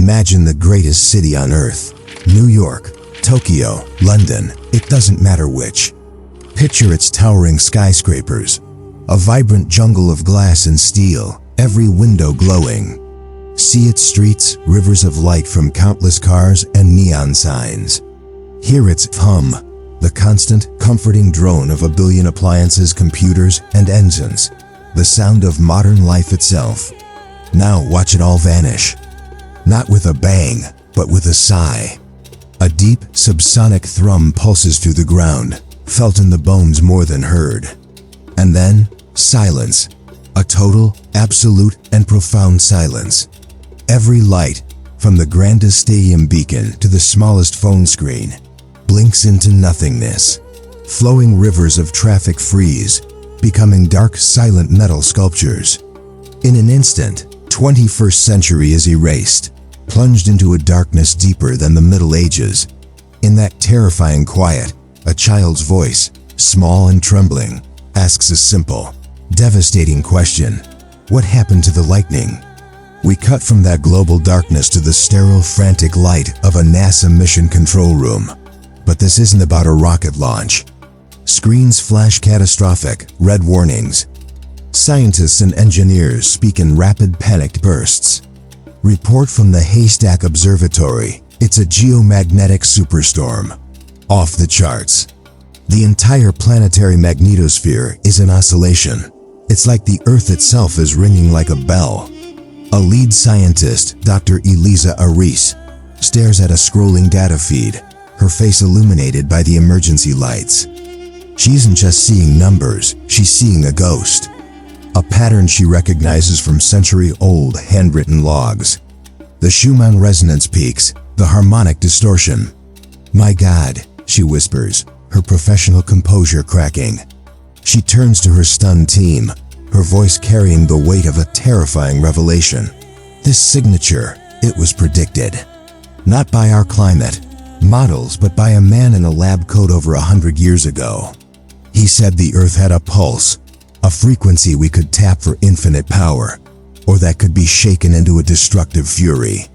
Imagine the greatest city on Earth. New York, Tokyo, London, it doesn't matter which. Picture its towering skyscrapers, a vibrant jungle of glass and steel, every window glowing. See its streets, rivers of light from countless cars and neon signs. Hear its hum, the constant, comforting drone of a billion appliances, computers, and engines. The sound of modern life itself. Now watch it all vanish. Not with a bang, but with a sigh. A deep, subsonic thrum pulses through the ground, felt in the bones more than heard. And then, silence. A total, absolute, and profound silence. Every light, from the grandest stadium beacon to the smallest phone screen, blinks into nothingness. Flowing rivers of traffic freeze, becoming dark, silent metal sculptures. In an instant, 21st century is erased, plunged into a darkness deeper than the Middle Ages. In that terrifying quiet, a child's voice, small and trembling, asks a simple, devastating question. What happened to the lightning? We cut from that global darkness to the sterile, frantic light of a NASA mission control room. But this isn't about a rocket launch. Screens flash catastrophic, red warnings. Scientists and engineers speak in rapid, panicked bursts. Report from the Haystack Observatory. It's a geomagnetic superstorm. Off the charts. The entire planetary magnetosphere is in oscillation. It's like the Earth itself is ringing like a bell. A lead scientist, Dr. Elisa Aris, stares at a scrolling data feed, her face illuminated by the emergency lights. She isn't just seeing numbers, she's seeing a ghost. A pattern she recognizes from century-old handwritten logs. The Schumann resonance peaks, the harmonic distortion. My God, she whispers, her professional composure cracking. She turns to her stunned team, her voice carrying the weight of a terrifying revelation. This signature, it was predicted. Not by our climate models, but by a man in a lab coat over 100 years ago. He said the Earth had a pulse, a frequency we could tap for infinite power, or that could be shaken into a destructive fury.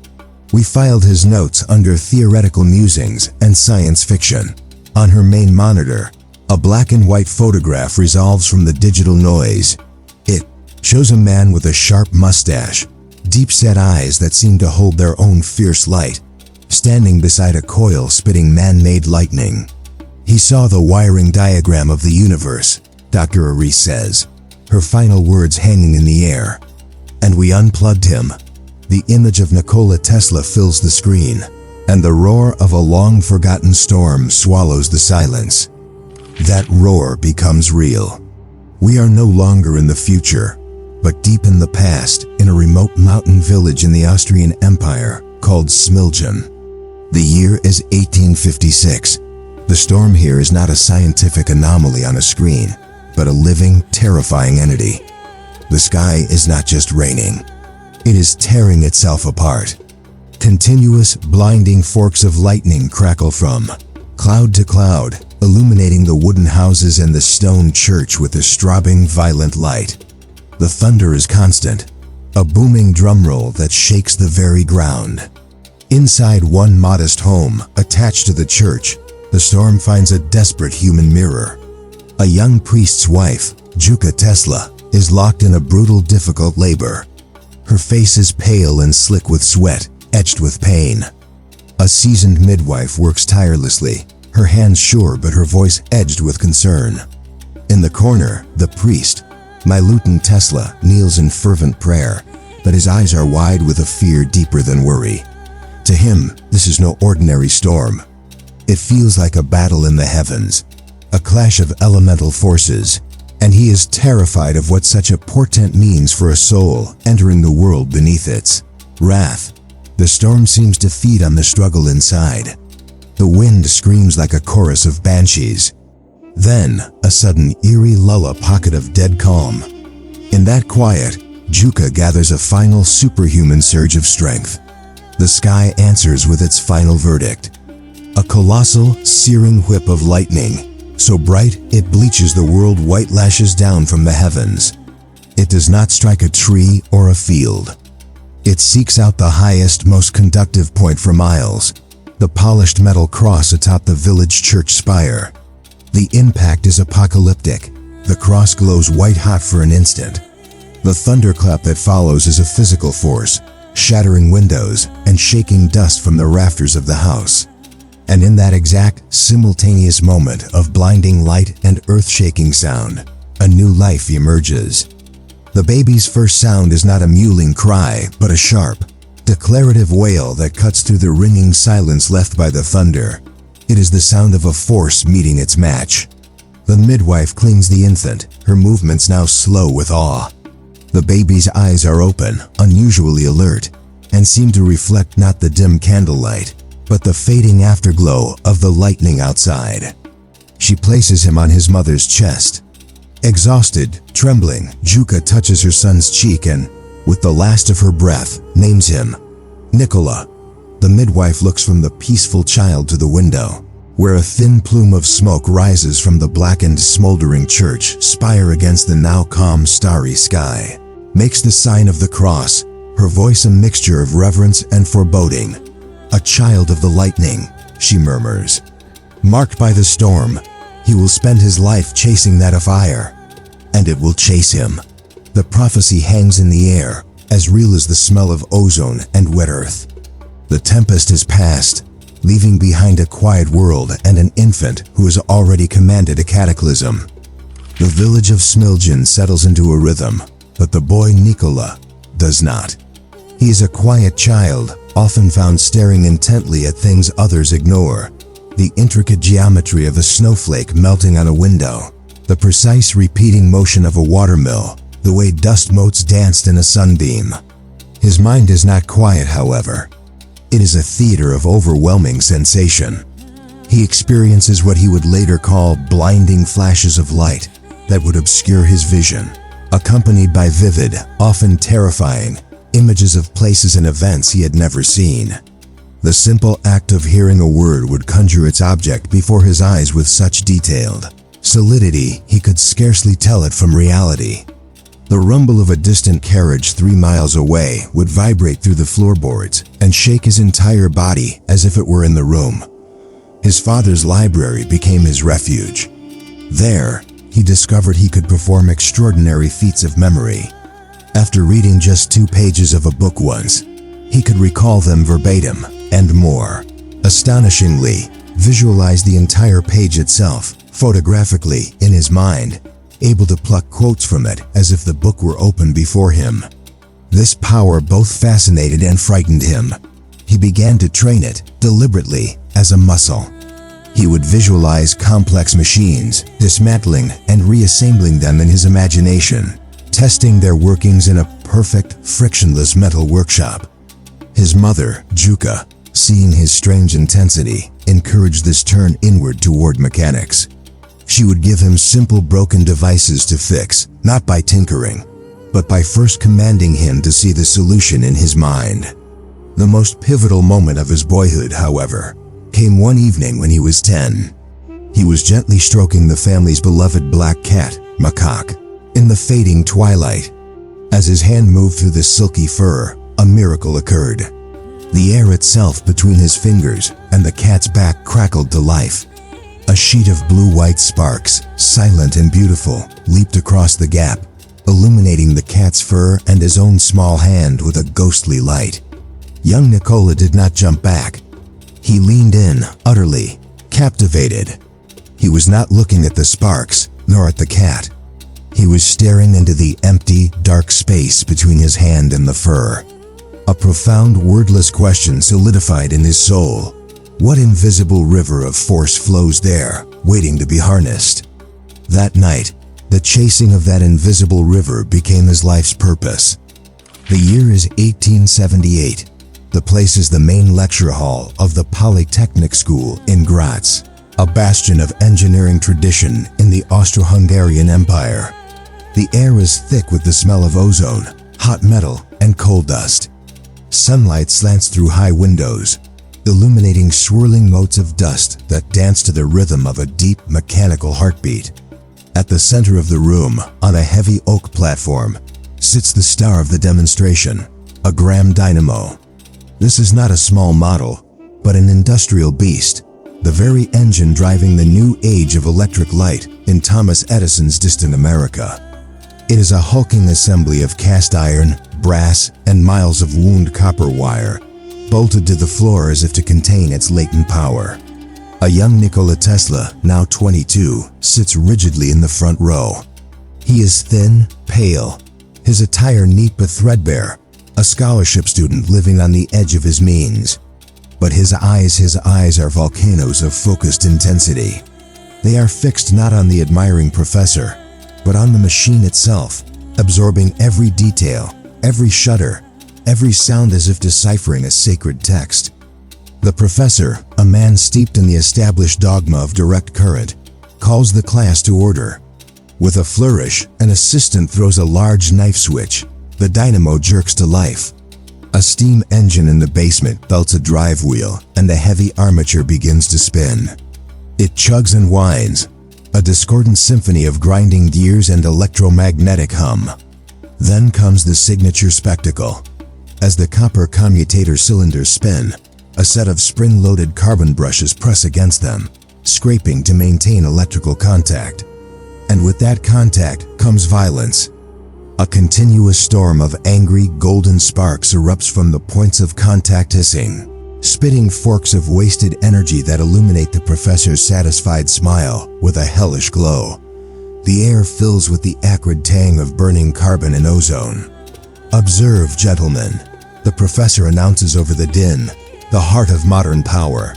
We filed his notes under theoretical musings and science fiction. On her main monitor, a black and white photograph resolves from the digital noise. It shows a man with a sharp mustache, deep-set eyes that seem to hold their own fierce light, standing beside a coil spitting man-made lightning. He saw the wiring diagram of the universe, Dr. Aris says, her final words hanging in the air. And we unplugged him. The image of Nikola Tesla fills the screen, and the roar of a long-forgotten storm swallows the silence. That roar becomes real. We are no longer in the future, but deep in the past, in a remote mountain village in the Austrian Empire called Smiljan. The year is 1856. The storm here is not a scientific anomaly on a screen, but a living, terrifying entity. The sky is not just raining. It is tearing itself apart. Continuous, blinding forks of lightning crackle from cloud to cloud, illuminating the wooden houses and the stone church with a strobing, violent light. The thunder is constant, a booming drumroll that shakes the very ground. Inside one modest home, attached to the church, the storm finds a desperate human mirror. A young priest's wife, Nikola Tesla, is locked in a brutal, difficult labor. Her face is pale and slick with sweat, etched with pain. A seasoned midwife works tirelessly, her hands sure but her voice edged with concern. In the corner, the priest, Nikola Tesla, kneels in fervent prayer, but his eyes are wide with a fear deeper than worry. To him, this is no ordinary storm. It feels like a battle in the heavens, a clash of elemental forces, and he is terrified of what such a portent means for a soul entering the world beneath its wrath. The storm seems to feed on the struggle inside. The wind screams like a chorus of banshees. Then, a sudden eerie lull, pocket of dead calm. In that quiet, Nikola gathers a final superhuman surge of strength. The sky answers with its final verdict. A colossal, searing whip of lightning, so bright it bleaches the world white lashes down from the heavens. It does not strike a tree or a field. It seeks out the highest, most conductive point for miles, the polished metal cross atop the village church spire. The impact is apocalyptic. The cross glows white-hot for an instant. The thunderclap that follows is a physical force, shattering windows and shaking dust from the rafters of the house. And in that exact, simultaneous moment of blinding light and earth-shaking sound, a new life emerges. The baby's first sound is not a mewling cry, but a sharp, declarative wail that cuts through the ringing silence left by the thunder. It is the sound of a force meeting its match. The midwife cleans the infant, her movements now slow with awe. The baby's eyes are open, unusually alert, and seem to reflect not the dim candlelight, but the fading afterglow of the lightning outside. She places him on his mother's chest. Exhausted, trembling, Juka touches her son's cheek and, with the last of her breath, names him Nikola. The midwife looks from the peaceful child to the window, where a thin plume of smoke rises from the blackened, smoldering church spire against the now calm, starry sky. Makes the sign of the cross, her voice a mixture of reverence and foreboding. "A child of the lightning," she murmurs. "Marked by the storm, he will spend his life chasing that afire. And it will chase him." The prophecy hangs in the air, as real as the smell of ozone and wet earth. The tempest has passed, leaving behind a quiet world and an infant who has already commanded a cataclysm. The village of Smiljan settles into a rhythm, but the boy Nikola does not. He is a quiet child, often found staring intently at things others ignore. The intricate geometry of a snowflake melting on a window, the precise repeating motion of a watermill, the way dust motes danced in a sunbeam. His mind is not quiet, however. It is a theater of overwhelming sensation. He experiences what he would later call blinding flashes of light that would obscure his vision, accompanied by vivid, often terrifying, images of places and events he had never seen. The simple act of hearing a word would conjure its object before his eyes with such detailed solidity he could scarcely tell it from reality. The rumble of a distant carriage 3 miles away would vibrate through the floorboards and shake his entire body as if it were in the room. His father's library became his refuge. There, he discovered he could perform extraordinary feats of memory. After reading just 2 pages of a book once, he could recall them verbatim and more. Astonishingly, visualize the entire page itself, photographically, in his mind, able to pluck quotes from it as if the book were open before him. This power both fascinated and frightened him. He began to train it, deliberately, as a muscle. He would visualize complex machines, dismantling and reassembling them in his imagination, testing their workings in a perfect, frictionless metal workshop. His mother, Juka, seeing his strange intensity, encouraged this turn inward toward mechanics. She would give him simple broken devices to fix, not by tinkering, but by first commanding him to see the solution in his mind. The most pivotal moment of his boyhood, however, came one evening when he was 10. He was gently stroking the family's beloved black cat, Macaque, in the fading twilight. As his hand moved through the silky fur, a miracle occurred. The air itself between his fingers and the cat's back crackled to life. A sheet of blue-white sparks, silent and beautiful, leaped across the gap, illuminating the cat's fur and his own small hand with a ghostly light. Young Nikola did not jump back. He leaned in, utterly captivated. He was not looking at the sparks, nor at the cat. He was staring into the empty, dark space between his hand and the fur. A profound, wordless question solidified in his soul. What invisible river of force flows there, waiting to be harnessed? That night, the chasing of that invisible river became his life's purpose. The year is 1878. The place is the main lecture hall of the Polytechnic School in Graz, a bastion of engineering tradition in the Austro-Hungarian Empire. The air is thick with the smell of ozone, hot metal, and coal dust. Sunlight slants through high windows, illuminating swirling motes of dust that dance to the rhythm of a deep mechanical heartbeat. At the center of the room, on a heavy oak platform, sits the star of the demonstration, A Gram dynamo. This is not a small model, but an industrial beast, the very engine driving the new age of electric light in Thomas Edison's distant America. It is a hulking assembly of cast iron, brass, and miles of wound copper wire, bolted to the floor as if to contain its latent power. A young Nikola Tesla, now 22, sits rigidly in the front row. He is thin, pale, his attire neat but threadbare, a scholarship student living on the edge of his means. But his eyes are volcanoes of focused intensity. They are fixed not on the admiring professor, but on the machine itself, absorbing every detail, every shudder, every sound as if deciphering a sacred text. The professor, a man steeped in the established dogma of direct current, calls the class to order. With a flourish, an assistant throws a large knife switch. The dynamo jerks to life. A steam engine in the basement belts a drive wheel, and the heavy armature begins to spin. It chugs and whines, a discordant symphony of grinding gears and electromagnetic hum. Then comes the signature spectacle. As the copper commutator cylinders spin, a set of spring-loaded carbon brushes press against them, scraping to maintain electrical contact. And with that contact comes violence. A continuous storm of angry, golden sparks erupts from the points of contact, hissing, spitting forks of wasted energy that illuminate the professor's satisfied smile with a hellish glow. The air fills with the acrid tang of burning carbon and ozone. "Observe, gentlemen," the professor announces over the din, the heart of modern power.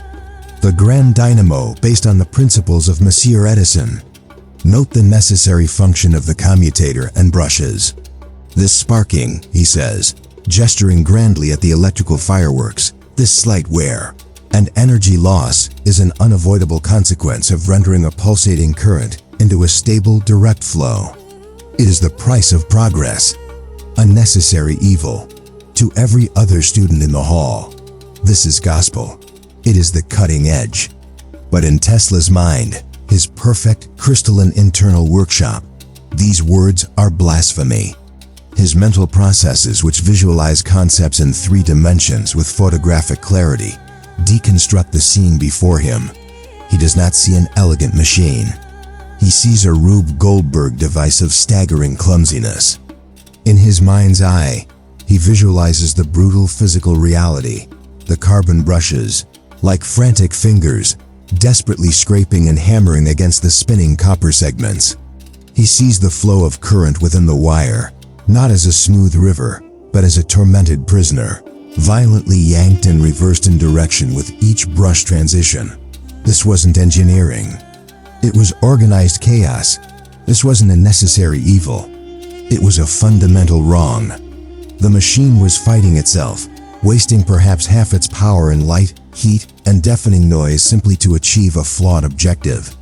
The grand dynamo based on the principles of Monsieur Edison. Note the necessary function of the commutator and brushes. This sparking, he says, gesturing grandly at the electrical fireworks, this slight wear and energy loss is an unavoidable consequence of rendering a pulsating current into a stable, direct flow. It is the price of progress, a necessary evil. To every other student in the hall, this is gospel. It is the cutting edge. But in Tesla's mind, his perfect, crystalline internal workshop, these words are blasphemy. His mental processes, which visualize concepts in 3 dimensions with photographic clarity, deconstruct the scene before him. He does not see an elegant machine. He sees a Rube Goldberg device of staggering clumsiness. In his mind's eye, he visualizes the brutal physical reality, the carbon brushes, like frantic fingers, desperately scraping and hammering against the spinning copper segments. He sees the flow of current within the wire, not as a smooth river, but as a tormented prisoner, violently yanked and reversed in direction with each brush transition. This wasn't engineering. It was organized chaos. This wasn't a necessary evil. It was a fundamental wrong. The machine was fighting itself, wasting perhaps half its power in light, heat, and deafening noise simply to achieve a flawed objective.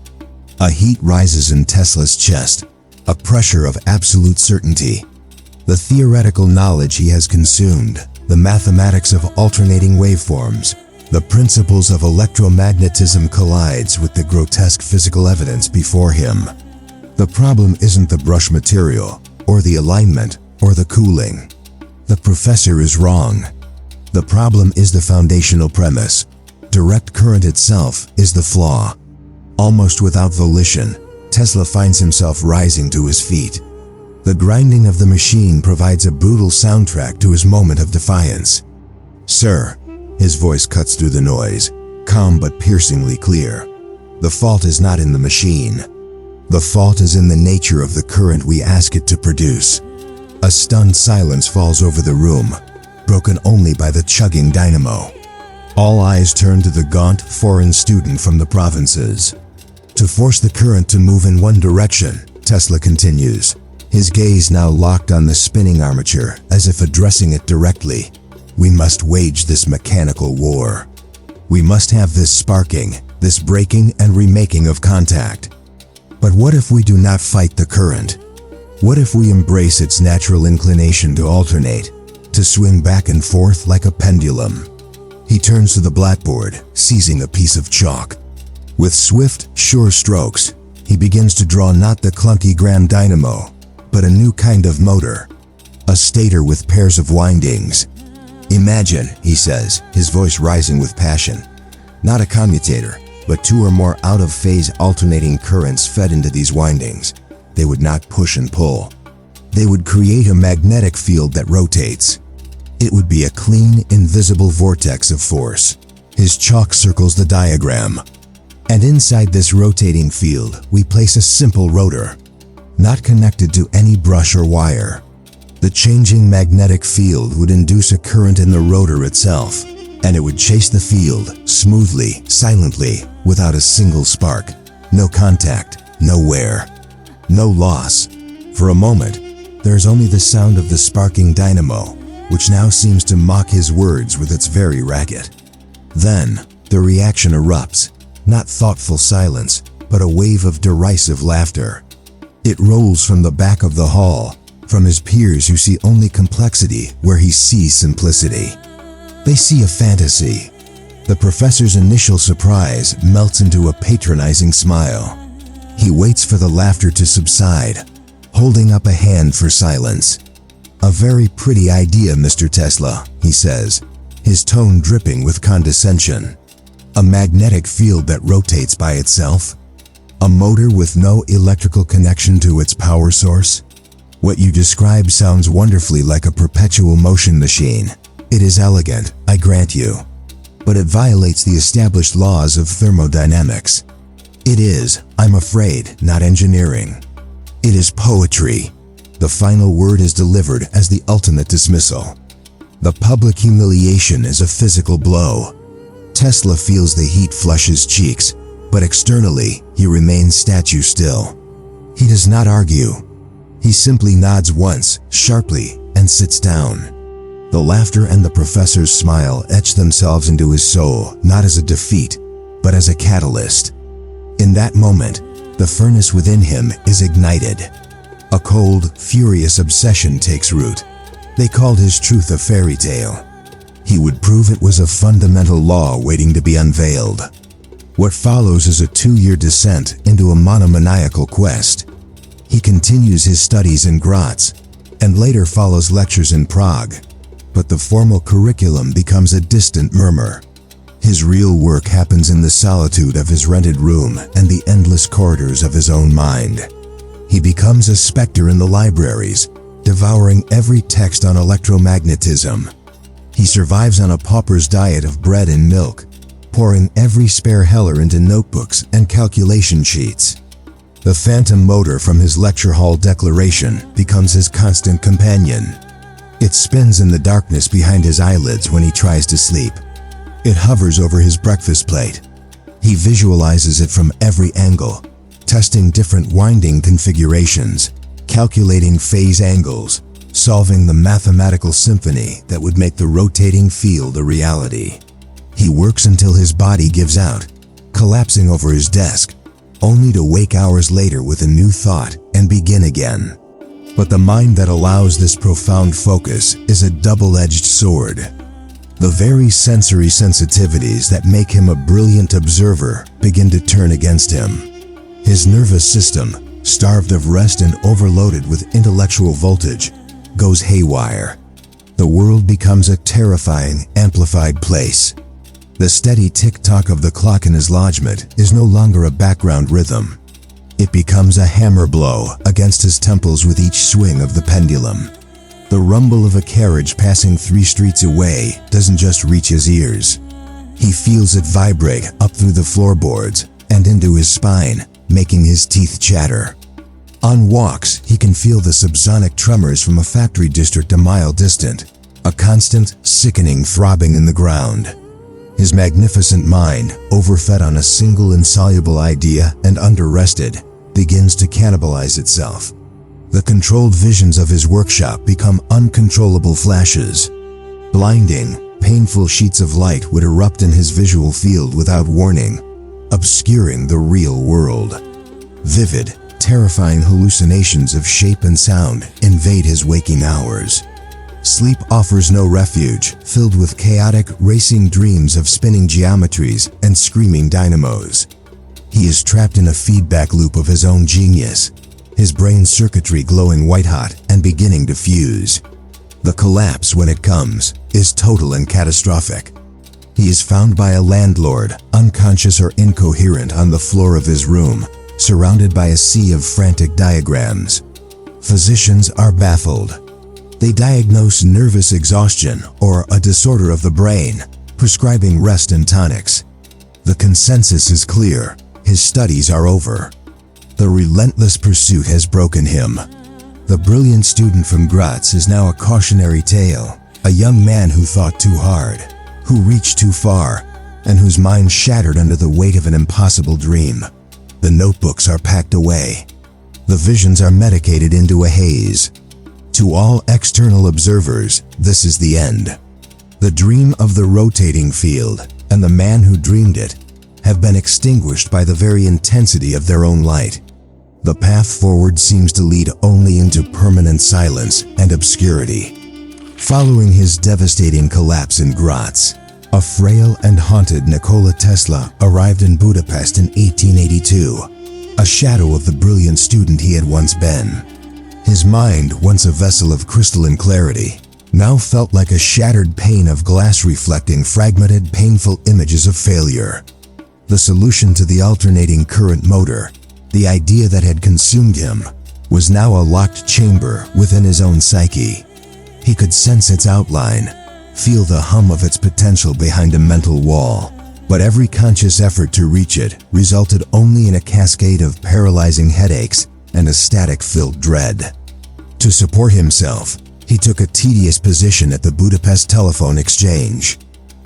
A heat rises in Tesla's chest, a pressure of absolute certainty. The theoretical knowledge he has consumed, the mathematics of alternating waveforms, the principles of electromagnetism collides with the grotesque physical evidence before him. The problem isn't the brush material, or the alignment, or the cooling. The professor is wrong. The problem is the foundational premise. Direct current itself is the flaw. Almost without volition, Tesla finds himself rising to his feet. The grinding of the machine provides a brutal soundtrack to his moment of defiance. "Sir," his voice cuts through the noise, calm but piercingly clear. "The fault is not in the machine. The fault is in the nature of the current we ask it to produce." A stunned silence falls over the room, broken only by the chugging dynamo. All eyes turn to the gaunt, foreign student from the provinces. "To force the current to move in one direction," Tesla continues, his gaze now locked on the spinning armature as if addressing it directly, "we must wage this mechanical war. We must have this sparking, this breaking and remaking of contact. But what if we do not fight the current? What if we embrace its natural inclination to alternate, to swing back and forth like a pendulum?" He turns to the blackboard, seizing a piece of chalk. With swift, sure strokes, he begins to draw not the clunky grand dynamo, but a new kind of motor. A stator with pairs of windings, Imagine, he says, his voice rising with passion, not a commutator, but two or more out-of-phase alternating currents fed into these windings. They would not push and pull. They would create a magnetic field that rotates. It would be a clean, invisible vortex of force. His chalk circles the diagram. And inside this rotating field, we place a simple rotor, not connected to any brush or wire. The changing magnetic field would induce a current in the rotor itself, and it would chase the field smoothly, silently, without a single spark. No contact, no wear, no loss. For a moment, there is only the sound of the sparking dynamo, which now seems to mock his words with its very racket. Then, the reaction erupts, not thoughtful silence, but a wave of derisive laughter. It rolls from the back of the hall, from his peers who see only complexity where he sees simplicity. They see a fantasy. The professor's initial surprise melts into a patronizing smile. He waits for the laughter to subside, holding up a hand for silence. "A very pretty idea, Mr. Tesla," he says, his tone dripping with condescension. "A magnetic field that rotates by itself? A motor with no electrical connection to its power source? What you describe sounds wonderfully like a perpetual motion machine. It is elegant, I grant you. But it violates the established laws of thermodynamics. It is, I'm afraid, not engineering. It is poetry." The final word is delivered as the ultimate dismissal. The public humiliation is a physical blow. Tesla feels the heat flush his cheeks, but externally, he remains statue still. He does not argue. He simply nods once, sharply, and sits down. The laughter and the professor's smile etch themselves into his soul, not as a defeat, but as a catalyst. In that moment, the furnace within him is ignited. A cold, furious obsession takes root. They called his truth a fairy tale. He would prove it was a fundamental law waiting to be unveiled. What follows is a 2-year descent into a monomaniacal quest. He continues his studies in Graz, and later follows lectures in Prague. But the formal curriculum becomes a distant murmur. His real work happens in the solitude of his rented room and the endless corridors of his own mind. He becomes a specter in the libraries, devouring every text on electromagnetism. He survives on a pauper's diet of bread and milk, pouring every spare heller into notebooks and calculation sheets. The phantom motor from his lecture hall declaration becomes his constant companion. It spins in the darkness behind his eyelids when he tries to sleep. It hovers over his breakfast plate. He visualizes it from every angle, testing different winding configurations, calculating phase angles, solving the mathematical symphony that would make the rotating field a reality. He works until his body gives out, collapsing over his desk, only to wake hours later with a new thought and begin again. But the mind that allows this profound focus is a double-edged sword. The very sensory sensitivities that make him a brilliant observer begin to turn against him. His nervous system, starved of rest and overloaded with intellectual voltage, goes haywire. The world becomes a terrifying, amplified place. The steady tick-tock of the clock in his lodgement is no longer a background rhythm. It becomes a hammer blow against his temples with each swing of the pendulum. The rumble of a carriage passing 3 streets away doesn't just reach his ears. He feels it vibrate up through the floorboards and into his spine, making his teeth chatter. On walks, he can feel the subsonic tremors from a factory district a mile distant, a constant, sickening throbbing in the ground. His magnificent mind, overfed on a single insoluble idea and under-rested, begins to cannibalize itself. The controlled visions of his workshop become uncontrollable flashes. Blinding, painful sheets of light would erupt in his visual field without warning, obscuring the real world. Vivid, terrifying hallucinations of shape and sound invade his waking hours. Sleep offers no refuge, filled with chaotic, racing dreams of spinning geometries and screaming dynamos. He is trapped in a feedback loop of his own genius, his brain circuitry glowing white-hot and beginning to fuse. The collapse, when it comes, is total and catastrophic. He is found by a landlord, unconscious or incoherent on the floor of his room, surrounded by a sea of frantic diagrams. Physicians are baffled. They diagnose nervous exhaustion or a disorder of the brain, prescribing rest and tonics. The consensus is clear: his studies are over. The relentless pursuit has broken him. The brilliant student from Graz is now a cautionary tale, a young man who thought too hard, who reached too far, and whose mind shattered under the weight of an impossible dream. The notebooks are packed away. The visions are medicated into a haze. To all external observers, this is the end. The dream of the rotating field and the man who dreamed it have been extinguished by the very intensity of their own light. The path forward seems to lead only into permanent silence and obscurity. Following his devastating collapse in Graz, a frail and haunted Nikola Tesla arrived in Budapest in 1882, a shadow of the brilliant student he had once been. His mind, once a vessel of crystalline clarity, now felt like a shattered pane of glass reflecting fragmented, painful images of failure. The solution to the alternating current motor, the idea that had consumed him, was now a locked chamber within his own psyche. He could sense its outline, feel the hum of its potential behind a mental wall, but every conscious effort to reach it resulted only in a cascade of paralyzing headaches and a static-filled dread. To support himself, he took a tedious position at the Budapest telephone exchange.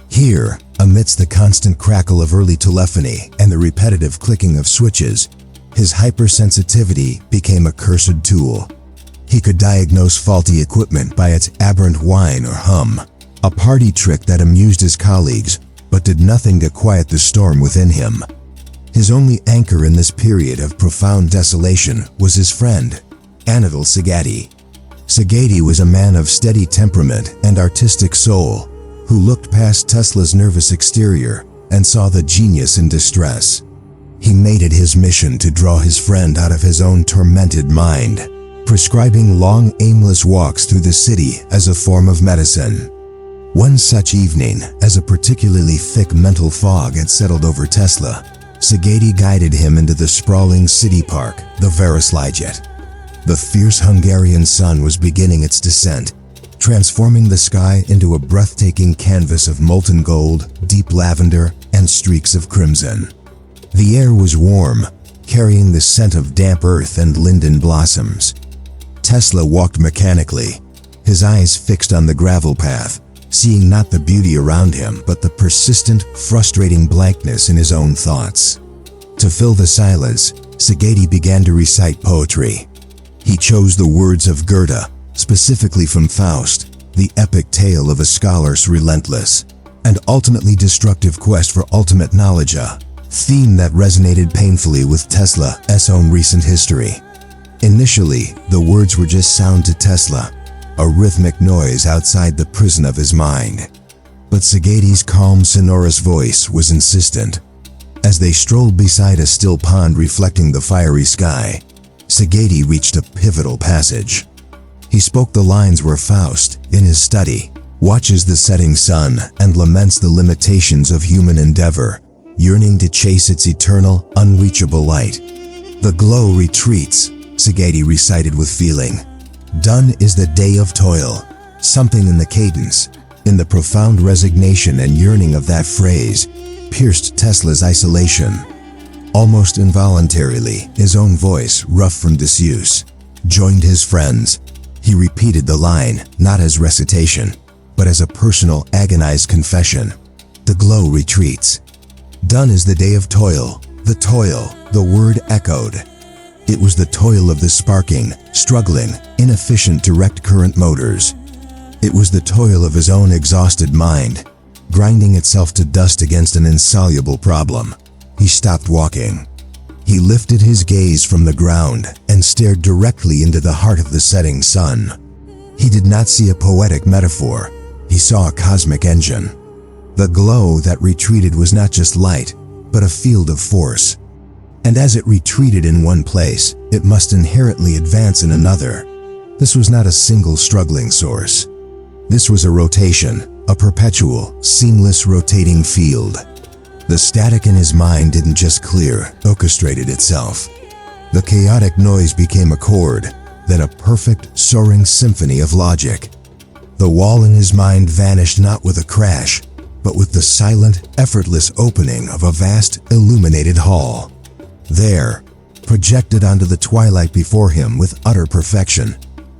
Here, amidst the constant crackle of early telephony and the repetitive clicking of switches, his hypersensitivity became a cursed tool. He could diagnose faulty equipment by its aberrant whine or hum, a party trick that amused his colleagues but did nothing to quiet the storm within him. His only anchor in this period of profound desolation was his friend, Anatol Szigeti. Szigeti was a man of steady temperament and artistic soul, who looked past Tesla's nervous exterior and saw the genius in distress. He made it his mission to draw his friend out of his own tormented mind, prescribing long, aimless walks through the city as a form of medicine. One such evening, as a particularly thick mental fog had settled over Tesla, Szigeti guided him into the sprawling city park, the Városliget. The fierce Hungarian sun was beginning its descent, transforming the sky into a breathtaking canvas of molten gold, deep lavender, and streaks of crimson. The air was warm, carrying the scent of damp earth and linden blossoms. Tesla walked mechanically, his eyes fixed on the gravel path, seeing not the beauty around him but the persistent, frustrating blankness in his own thoughts. To fill the silence, Szigeti began to recite poetry. He chose the words of Goethe, specifically from Faust, the epic tale of a scholar's relentless and ultimately destructive quest for ultimate knowledge, a theme that resonated painfully with Tesla's own recent history. Initially, the words were just sound to Tesla, a rhythmic noise outside the prison of his mind. But Szigeti's calm, sonorous voice was insistent. As they strolled beside a still pond reflecting the fiery sky, Szigeti reached a pivotal passage. He spoke the lines where Faust, in his study, watches the setting sun and laments the limitations of human endeavor, yearning to chase its eternal, unreachable light. The glow retreats, Szigeti recited with feeling. Done is the day of toil. Something in the cadence, in the profound resignation and yearning of that phrase, pierced Tesla's isolation. Almost involuntarily, his own voice, rough from disuse, joined his friends. He repeated the line, not as recitation, but as a personal, agonized confession. The glow retreats. Done is the day of toil, the word echoed. It was the toil of the sparking, struggling, inefficient direct current motors. It was the toil of his own exhausted mind, grinding itself to dust against an insoluble problem. He stopped walking. He lifted his gaze from the ground and stared directly into the heart of the setting sun. He did not see a poetic metaphor. He saw a cosmic engine. The glow that retreated was not just light, but a field of force. And as it retreated in one place, it must inherently advance in another. This was not a single struggling source. This was a rotation, a perpetual, seamless rotating field. The static in his mind didn't just clear, orchestrated itself. The chaotic noise became a chord, then a perfect, soaring symphony of logic. The wall in his mind vanished not with a crash, but with the silent, effortless opening of a vast, illuminated hall. There, projected onto the twilight before him with utter perfection,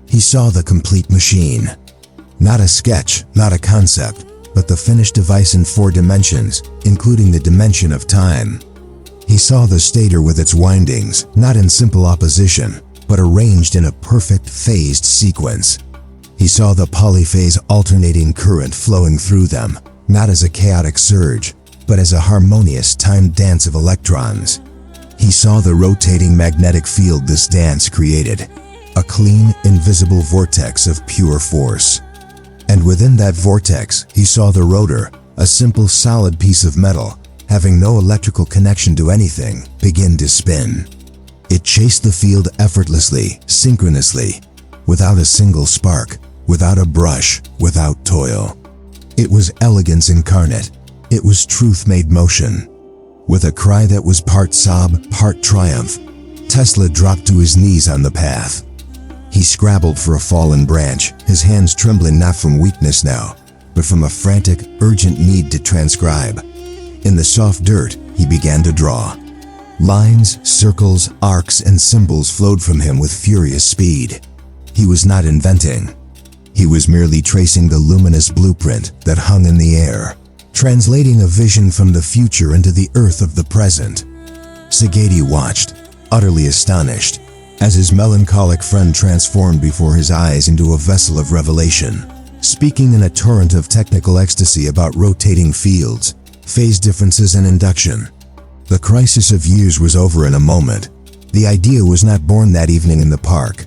he saw the complete machine. Not a sketch, not a concept, but the finished device in 4 dimensions, including the dimension of time. He saw the stator with its windings, not in simple opposition, but arranged in a perfect phased sequence. He saw the polyphase alternating current flowing through them, not as a chaotic surge, but as a harmonious timed dance of electrons. He saw the rotating magnetic field this dance created, a clean, invisible vortex of pure force. And within that vortex, he saw the rotor, a simple solid piece of metal, having no electrical connection to anything, begin to spin. It chased the field effortlessly, synchronously, without a single spark, without a brush, without toil. It was elegance incarnate. It was truth made motion. With a cry that was part sob, part triumph, Tesla dropped to his knees on the path. He scrabbled for a fallen branch, his hands trembling not from weakness now, but from a frantic, urgent need to transcribe. In the soft dirt, he began to draw. Lines, circles, arcs, and symbols flowed from him with furious speed. He was not inventing. He was merely tracing the luminous blueprint that hung in the air, translating a vision from the future into the earth of the present. Sagedi watched, utterly astonished, as his melancholic friend transformed before his eyes into a vessel of revelation, speaking in a torrent of technical ecstasy about rotating fields, phase differences, and induction. The crisis of years was over in a moment. The idea was not born that evening in the park.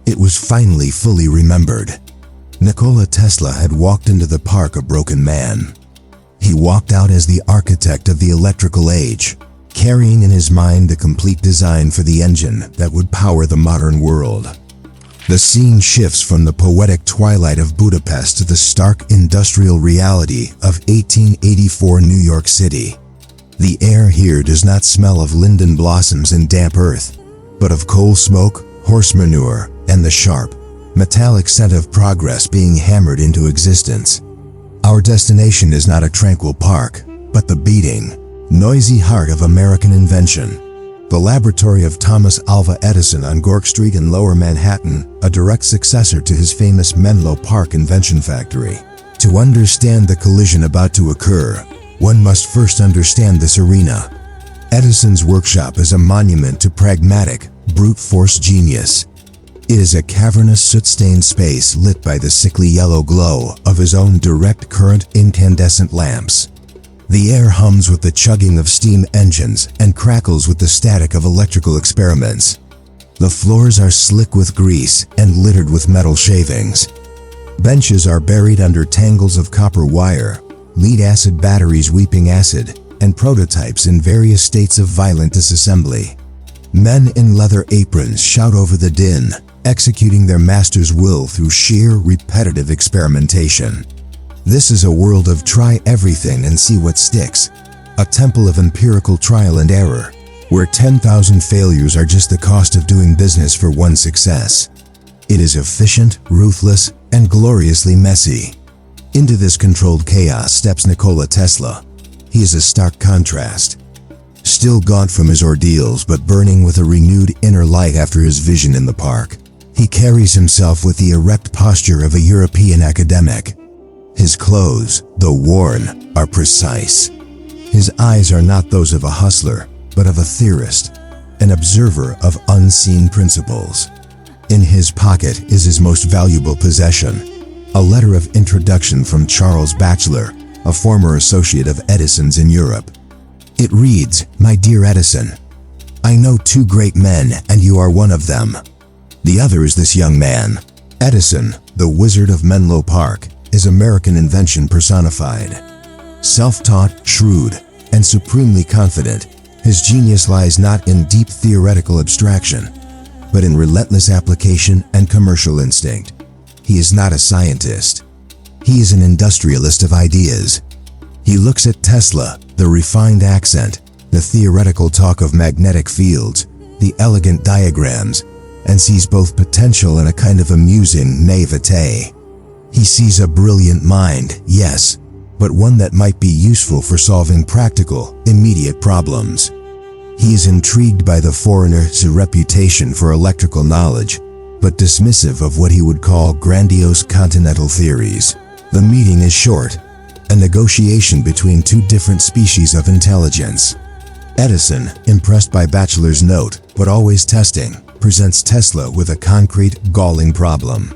It was finally fully remembered. Nikola Tesla had walked into the park a broken man. He walked out as the architect of the electrical age, carrying in his mind the complete design for the engine that would power the modern world. The scene shifts from the poetic twilight of Budapest to the stark industrial reality of 1884 New York City. The air here does not smell of linden blossoms and damp earth, but of coal smoke, horse manure, and the sharp, metallic scent of progress being hammered into existence. Our destination is not a tranquil park, but the beating, noisy heart of American invention, the laboratory of Thomas Alva Edison on Gork Street in Lower Manhattan, a direct successor to his famous Menlo Park invention factory. To understand the collision about to occur, one must first understand this arena. Edison's workshop is a monument to pragmatic, brute force genius. It is a cavernous soot-stained space lit by the sickly yellow glow of his own direct current incandescent lamps. The air hums with the chugging of steam engines and crackles with the static of electrical experiments. The floors are slick with grease and littered with metal shavings. Benches are buried under tangles of copper wire, lead-acid batteries weeping acid, and prototypes in various states of violent disassembly. Men in leather aprons shout over the din, executing their master's will through sheer, repetitive experimentation. This is a world of try everything and see what sticks, a temple of empirical trial and error, where 10,000 failures are just the cost of doing business for one success. It is efficient, ruthless, and gloriously messy. Into this controlled chaos steps Nikola Tesla. He is a stark contrast. Still gaunt from his ordeals, but burning with a renewed inner light after his vision in the park. He carries himself with the erect posture of a European academic. His clothes, though worn, are precise. His eyes are not those of a hustler, but of a theorist, an observer of unseen principles. In his pocket is his most valuable possession, a letter of introduction from Charles Batchelor, a former associate of Edison's in Europe. It reads, "My dear Edison, I know 2 great men, and you are one of them. The other is this young man. Edison, the wizard of Menlo Park, is American invention personified. Self-taught, shrewd, and supremely confident, his genius lies not in deep theoretical abstraction, but in relentless application and commercial instinct. He is not a scientist. He is an industrialist of ideas. He looks at Tesla, the refined accent, the theoretical talk of magnetic fields, the elegant diagrams, and sees both potential and a kind of amusing naivete. He sees a brilliant mind, yes, but one that might be useful for solving practical, immediate problems. He is intrigued by the foreigner's reputation for electrical knowledge, but dismissive of what he would call grandiose continental theories. The meeting is short, a negotiation between two different species of intelligence. Edison, impressed by Bachelor's note, but always testing, presents Tesla with a concrete, galling problem.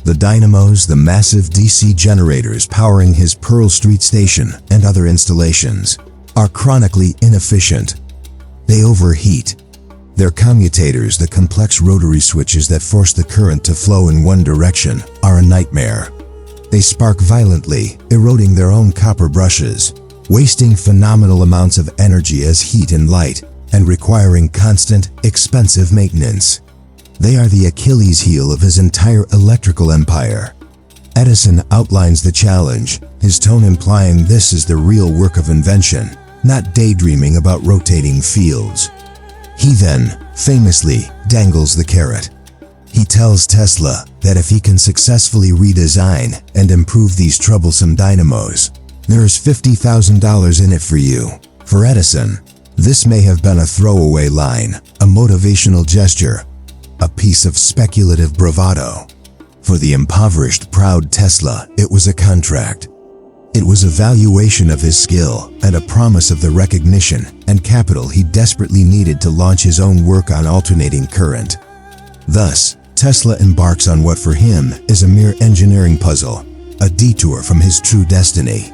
The dynamos, the massive DC generators powering his Pearl Street station and other installations, are chronically inefficient. They overheat. Their commutators, the complex rotary switches that force the current to flow in one direction, are a nightmare. They spark violently, eroding their own copper brushes, wasting phenomenal amounts of energy as heat and light, and requiring constant, expensive maintenance. They are the Achilles heel of his entire electrical empire. Edison outlines the challenge, his tone implying this is the real work of invention, not daydreaming about rotating fields. He then, famously, dangles the carrot. He tells Tesla that if he can successfully redesign and improve these troublesome dynamos, there is $50,000 in it for you. For Edison, this may have been a throwaway line, a motivational gesture, a piece of speculative bravado. For the impoverished, proud Tesla, it was a contract. It was a valuation of his skill and a promise of the recognition and capital he desperately needed to launch his own work on alternating current. Thus, Tesla embarks on what for him is a mere engineering puzzle, a detour from his true destiny.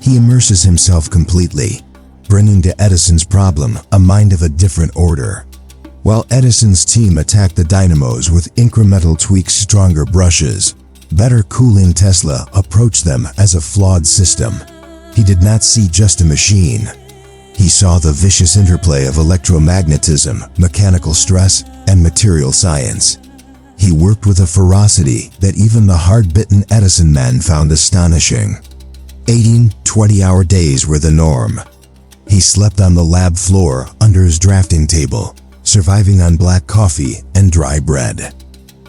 He immerses himself completely, bringing to Edison's problem a mind of a different order. While Edison's team attacked the dynamos with incremental tweaks, stronger brushes, better cooling, Tesla approached them as a flawed system. He did not see just a machine. He saw the vicious interplay of electromagnetism, mechanical stress, and material science. He worked with a ferocity that even the hard-bitten Edison man found astonishing. 18, 20-hour days were the norm. He slept on the lab floor under his drafting table, surviving on black coffee and dry bread.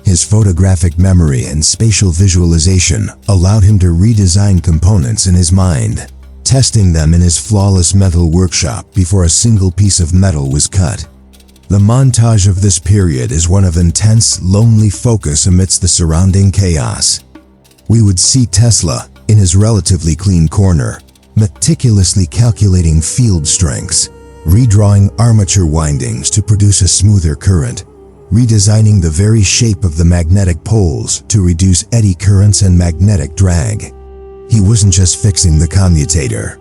His photographic memory and spatial visualization allowed him to redesign components in his mind, testing them in his flawless mental workshop before a single piece of metal was cut. The montage of this period is one of intense, lonely focus amidst the surrounding chaos. We would see Tesla, in his relatively clean corner, meticulously calculating field strengths, redrawing armature windings to produce a smoother current, redesigning the very shape of the magnetic poles to reduce eddy currents and magnetic drag. He wasn't just fixing the commutator.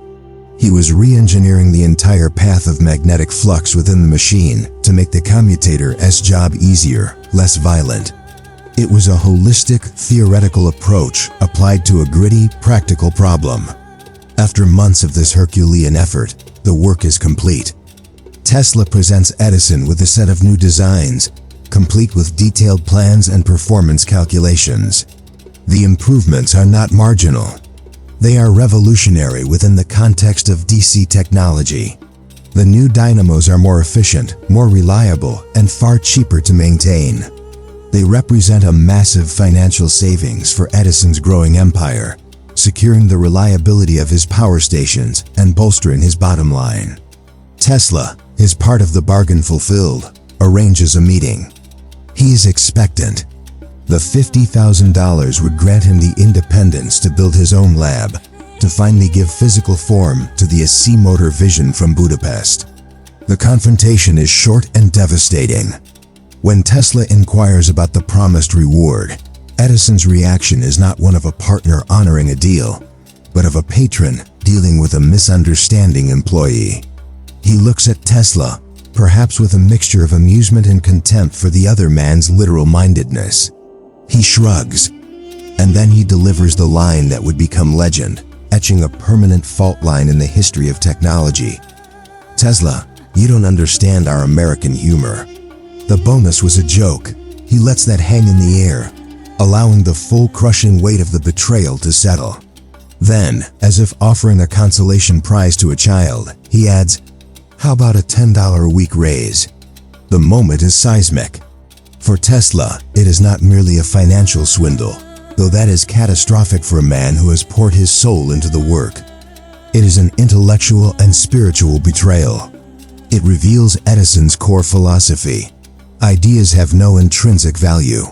He was re-engineering the entire path of magnetic flux within the machine to make the commutator's job easier, less violent. It was a holistic, theoretical approach applied to a gritty, practical problem. After months of this Herculean effort, the work is complete. Tesla presents Edison with a set of new designs, complete with detailed plans and performance calculations. The improvements are not marginal. They are revolutionary within the context of DC technology. The new dynamos are more efficient, more reliable, and far cheaper to maintain. They represent a massive financial savings for Edison's growing empire, securing the reliability of his power stations and bolstering his bottom line. Tesla, his part of the bargain fulfilled, arranges a meeting. He is expectant. The $50,000 would grant him the independence to build his own lab, to finally give physical form to the AC motor vision from Budapest. The confrontation is short and devastating. When Tesla inquires about the promised reward, Edison's reaction is not one of a partner honoring a deal, but of a patron dealing with a misunderstanding employee. He looks at Tesla, perhaps with a mixture of amusement and contempt for the other man's literal-mindedness. He shrugs, and then he delivers the line that would become legend, etching a permanent fault line in the history of technology. "Tesla, you don't understand our American humor. The bonus was a joke. He lets that hang in the air, allowing the full crushing weight of the betrayal to settle. Then, as if offering a consolation prize to a child, he adds, "How about a $10 a week raise?" The moment is seismic. For Tesla, it is not merely a financial swindle, though that is catastrophic for a man who has poured his soul into the work. It is an intellectual and spiritual betrayal. It reveals Edison's core philosophy. Ideas have no intrinsic value.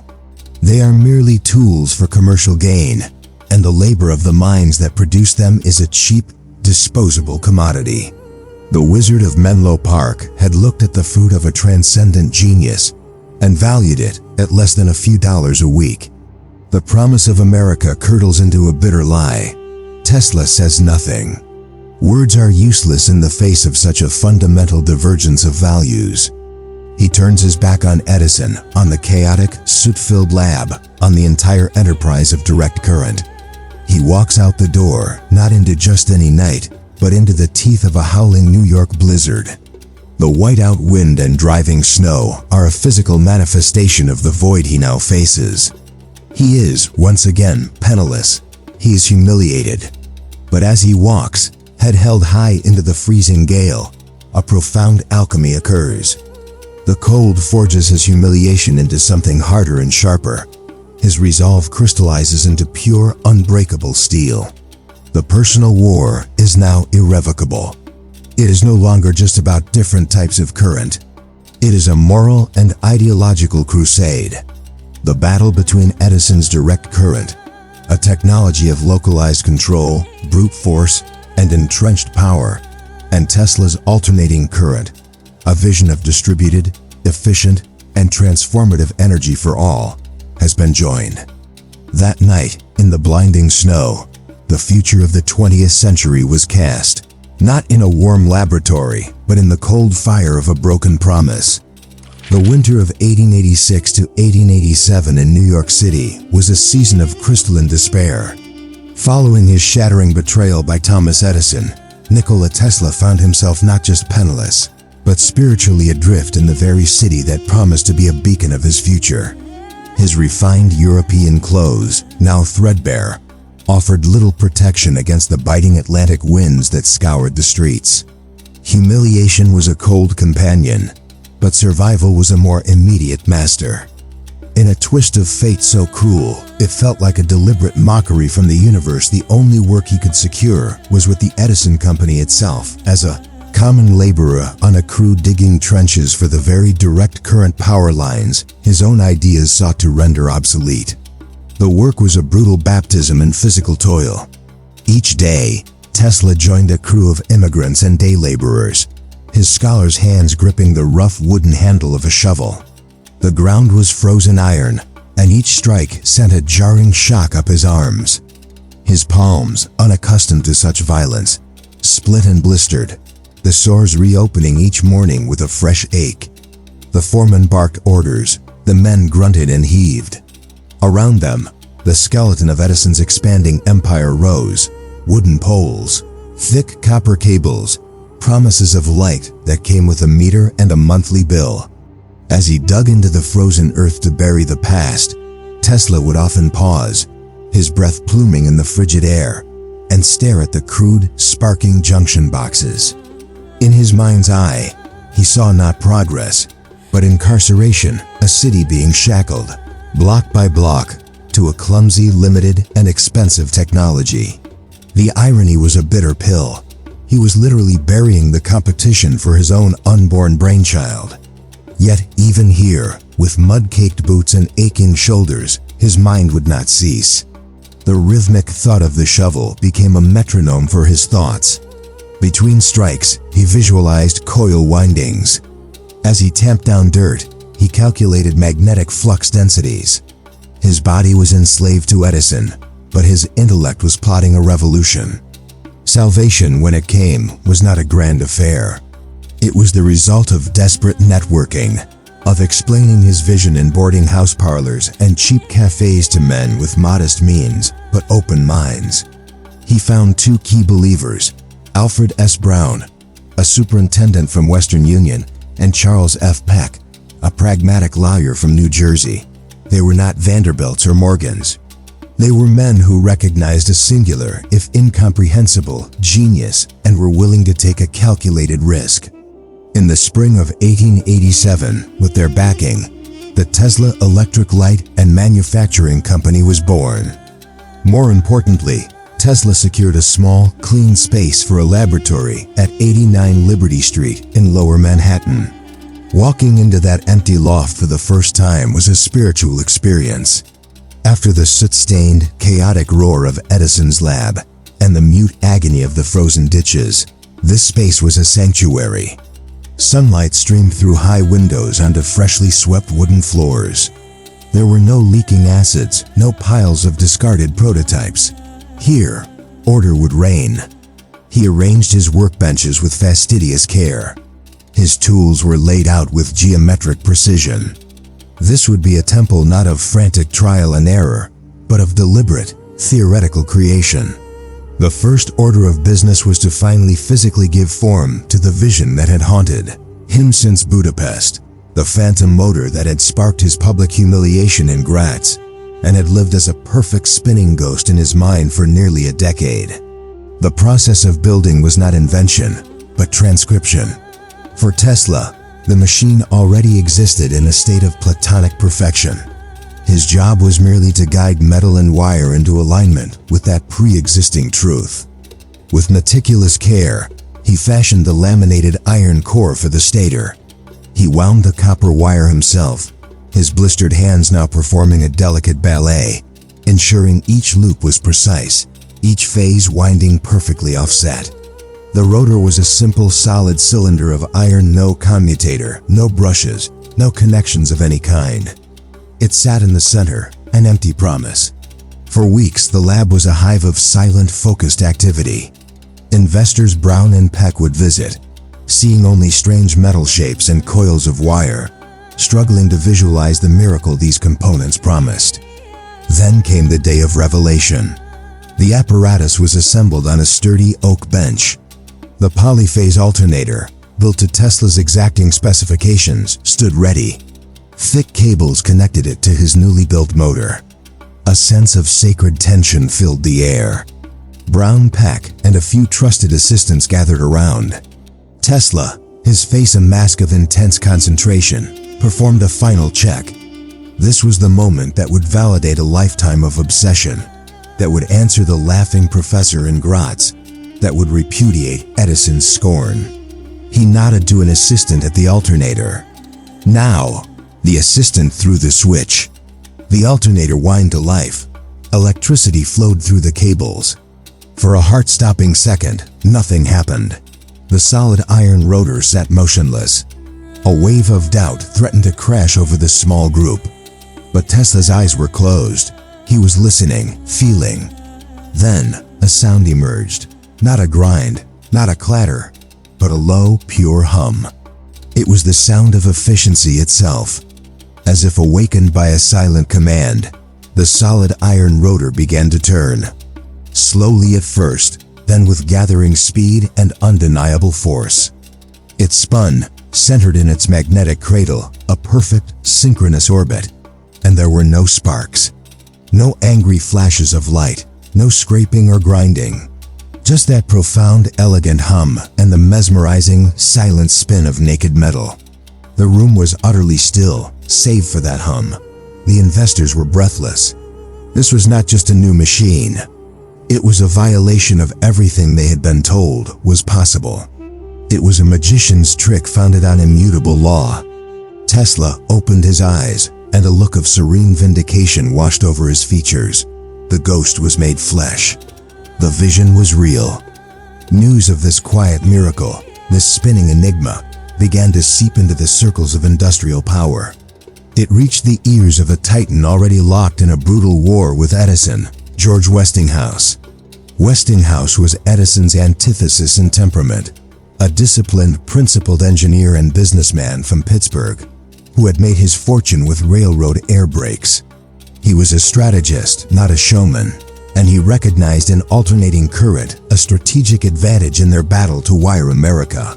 They are merely tools for commercial gain, and the labor of the minds that produce them is a cheap, disposable commodity. The Wizard of Menlo Park had looked at the fruit of a transcendent genius and valued it at less than a few dollars a week. The promise of America curdles into a bitter lie. Tesla says nothing. Words are useless in the face of such a fundamental divergence of values. He turns his back on Edison, on the chaotic, soot-filled lab, on the entire enterprise of direct current. He walks out the door, not into just any night, but into the teeth of a howling New York blizzard. The whiteout wind and driving snow are a physical manifestation of the void he now faces. He is, once again, penniless. He is humiliated. But as he walks, head held high into the freezing gale, a profound alchemy occurs. The cold forges his humiliation into something harder and sharper. His resolve crystallizes into pure, unbreakable steel. The personal war is now irrevocable. It is no longer just about different types of current. It is a moral and ideological crusade. The battle between Edison's direct current, a technology of localized control, brute force, and entrenched power, and Tesla's alternating current, a vision of distributed, efficient, and transformative energy for all, has been joined. That night, in the blinding snow, the future of the 20th century was cast, not in a warm laboratory, but in the cold fire of a broken promise. The winter of 1886 to 1887 in New York City was a season of crystalline despair. Following his shattering betrayal by Thomas Edison, Nikola Tesla found himself not just penniless, but spiritually adrift in the very city that promised to be a beacon of his future. His refined European clothes, now threadbare, offered little protection against the biting Atlantic winds that scoured the streets. Humiliation was a cold companion, but survival was a more immediate master. In a twist of fate so cruel, it felt like a deliberate mockery from the universe. The only work he could secure was with the Edison Company itself, as a common laborer on a crew digging trenches for the very direct current power lines his own ideas sought to render obsolete. The work was a brutal baptism in physical toil. Each day, Tesla joined a crew of immigrants and day laborers, his scholar's hands gripping the rough wooden handle of a shovel. The ground was frozen iron, and each strike sent a jarring shock up his arms. His palms, unaccustomed to such violence, split and blistered, the sores reopening each morning with a fresh ache. The foreman barked orders, the men grunted and heaved. Around them, the skeleton of Edison's expanding empire rose, wooden poles, thick copper cables, promises of light that came with a meter and a monthly bill. As he dug into the frozen earth to bury the past, Tesla would often pause, his breath pluming in the frigid air, and stare at the crude, sparking junction boxes. In his mind's eye, he saw not progress, but incarceration, a city being shackled, block by block, to a clumsy, limited, and expensive technology. The irony was a bitter pill. He was literally burying the competition for his own unborn brainchild. Yet even here, with mud-caked boots and aching shoulders, his mind would not cease. The rhythmic thud of the shovel became a metronome for his thoughts. Between strikes, he visualized coil windings. As he tamped down dirt, he calculated magnetic flux densities. His body was enslaved to Edison, but his intellect was plotting a revolution. Salvation, when it came, was not a grand affair. It was the result of desperate networking, of explaining his vision in boarding house parlors and cheap cafes to men with modest means, but open minds. He found two key believers, Alfred S. Brown, a superintendent from Western Union, and Charles F. Peck, a pragmatic lawyer from New Jersey. They were not Vanderbilts or Morgans. They were men who recognized a singular, if incomprehensible, genius and were willing to take a calculated risk. In the spring of 1887, with their backing, the Tesla Electric Light and Manufacturing Company was born. More importantly, Tesla secured a small, clean space for a laboratory at 89 Liberty Street in Lower Manhattan. Walking into that empty loft for the first time was a spiritual experience. After the soot-stained, chaotic roar of Edison's lab and the mute agony of the frozen ditches, this space was a sanctuary. Sunlight streamed through high windows onto freshly swept wooden floors. There were no leaking acids, no piles of discarded prototypes. Here, order would reign. He arranged his workbenches with fastidious care. His tools were laid out with geometric precision. This would be a temple not of frantic trial and error, but of deliberate, theoretical creation. The first order of business was to finally physically give form to the vision that had haunted him since Budapest, the phantom motor that had sparked his public humiliation in Graz and had lived as a perfect spinning ghost in his mind for nearly a decade. The process of building was not invention, but transcription. For Tesla, the machine already existed in a state of platonic perfection. His job was merely to guide metal and wire into alignment with that pre-existing truth. With meticulous care, he fashioned the laminated iron core for the stator. He wound the copper wire himself, his blistered hands now performing a delicate ballet, ensuring each loop was precise, each phase winding perfectly offset. The rotor was a simple solid cylinder of iron, no commutator, no brushes, no connections of any kind. It sat in the center, an empty promise. For weeks, the lab was a hive of silent, focused activity. Investors Brown and Peck would visit, seeing only strange metal shapes and coils of wire, struggling to visualize the miracle these components promised. Then came the day of revelation. The apparatus was assembled on a sturdy oak bench. The polyphase alternator, built to Tesla's exacting specifications, stood ready. Thick cables connected it to his newly built motor. A sense of sacred tension filled the air. Brown, Peck, and a few trusted assistants gathered around. Tesla, his face a mask of intense concentration, performed a final check. This was the moment that would validate a lifetime of obsession, that would answer the laughing professor in Graz, that would repudiate Edison's scorn. He nodded to an assistant at the alternator. Now, the assistant threw the switch. The alternator whined to life. Electricity flowed through the cables. For a heart-stopping second, nothing happened. The solid iron rotor sat motionless. A wave of doubt threatened to crash over the small group. But Tesla's eyes were closed. He was listening, feeling. Then, a sound emerged. Not a grind, not a clatter, but a low, pure hum. It was the sound of efficiency itself. As if awakened by a silent command, the solid iron rotor began to turn. Slowly at first, then with gathering speed and undeniable force. It spun, centered in its magnetic cradle, a perfect, synchronous orbit. And there were no sparks. No angry flashes of light, no scraping or grinding. Just that profound, elegant hum and the mesmerizing, silent spin of naked metal. The room was utterly still, save for that hum. The investors were breathless. This was not just a new machine. It was a violation of everything they had been told was possible. It was a magician's trick founded on immutable law. Tesla opened his eyes, and a look of serene vindication washed over his features. The ghost was made flesh. The vision was real. News of this quiet miracle, this spinning enigma, began to seep into the circles of industrial power. It reached the ears of a titan already locked in a brutal war with Edison, George Westinghouse. Westinghouse was Edison's antithesis in temperament, a disciplined, principled engineer and businessman from Pittsburgh, who had made his fortune with railroad air brakes. He was a strategist, not a showman, and he recognized in alternating current a strategic advantage in their battle to wire America.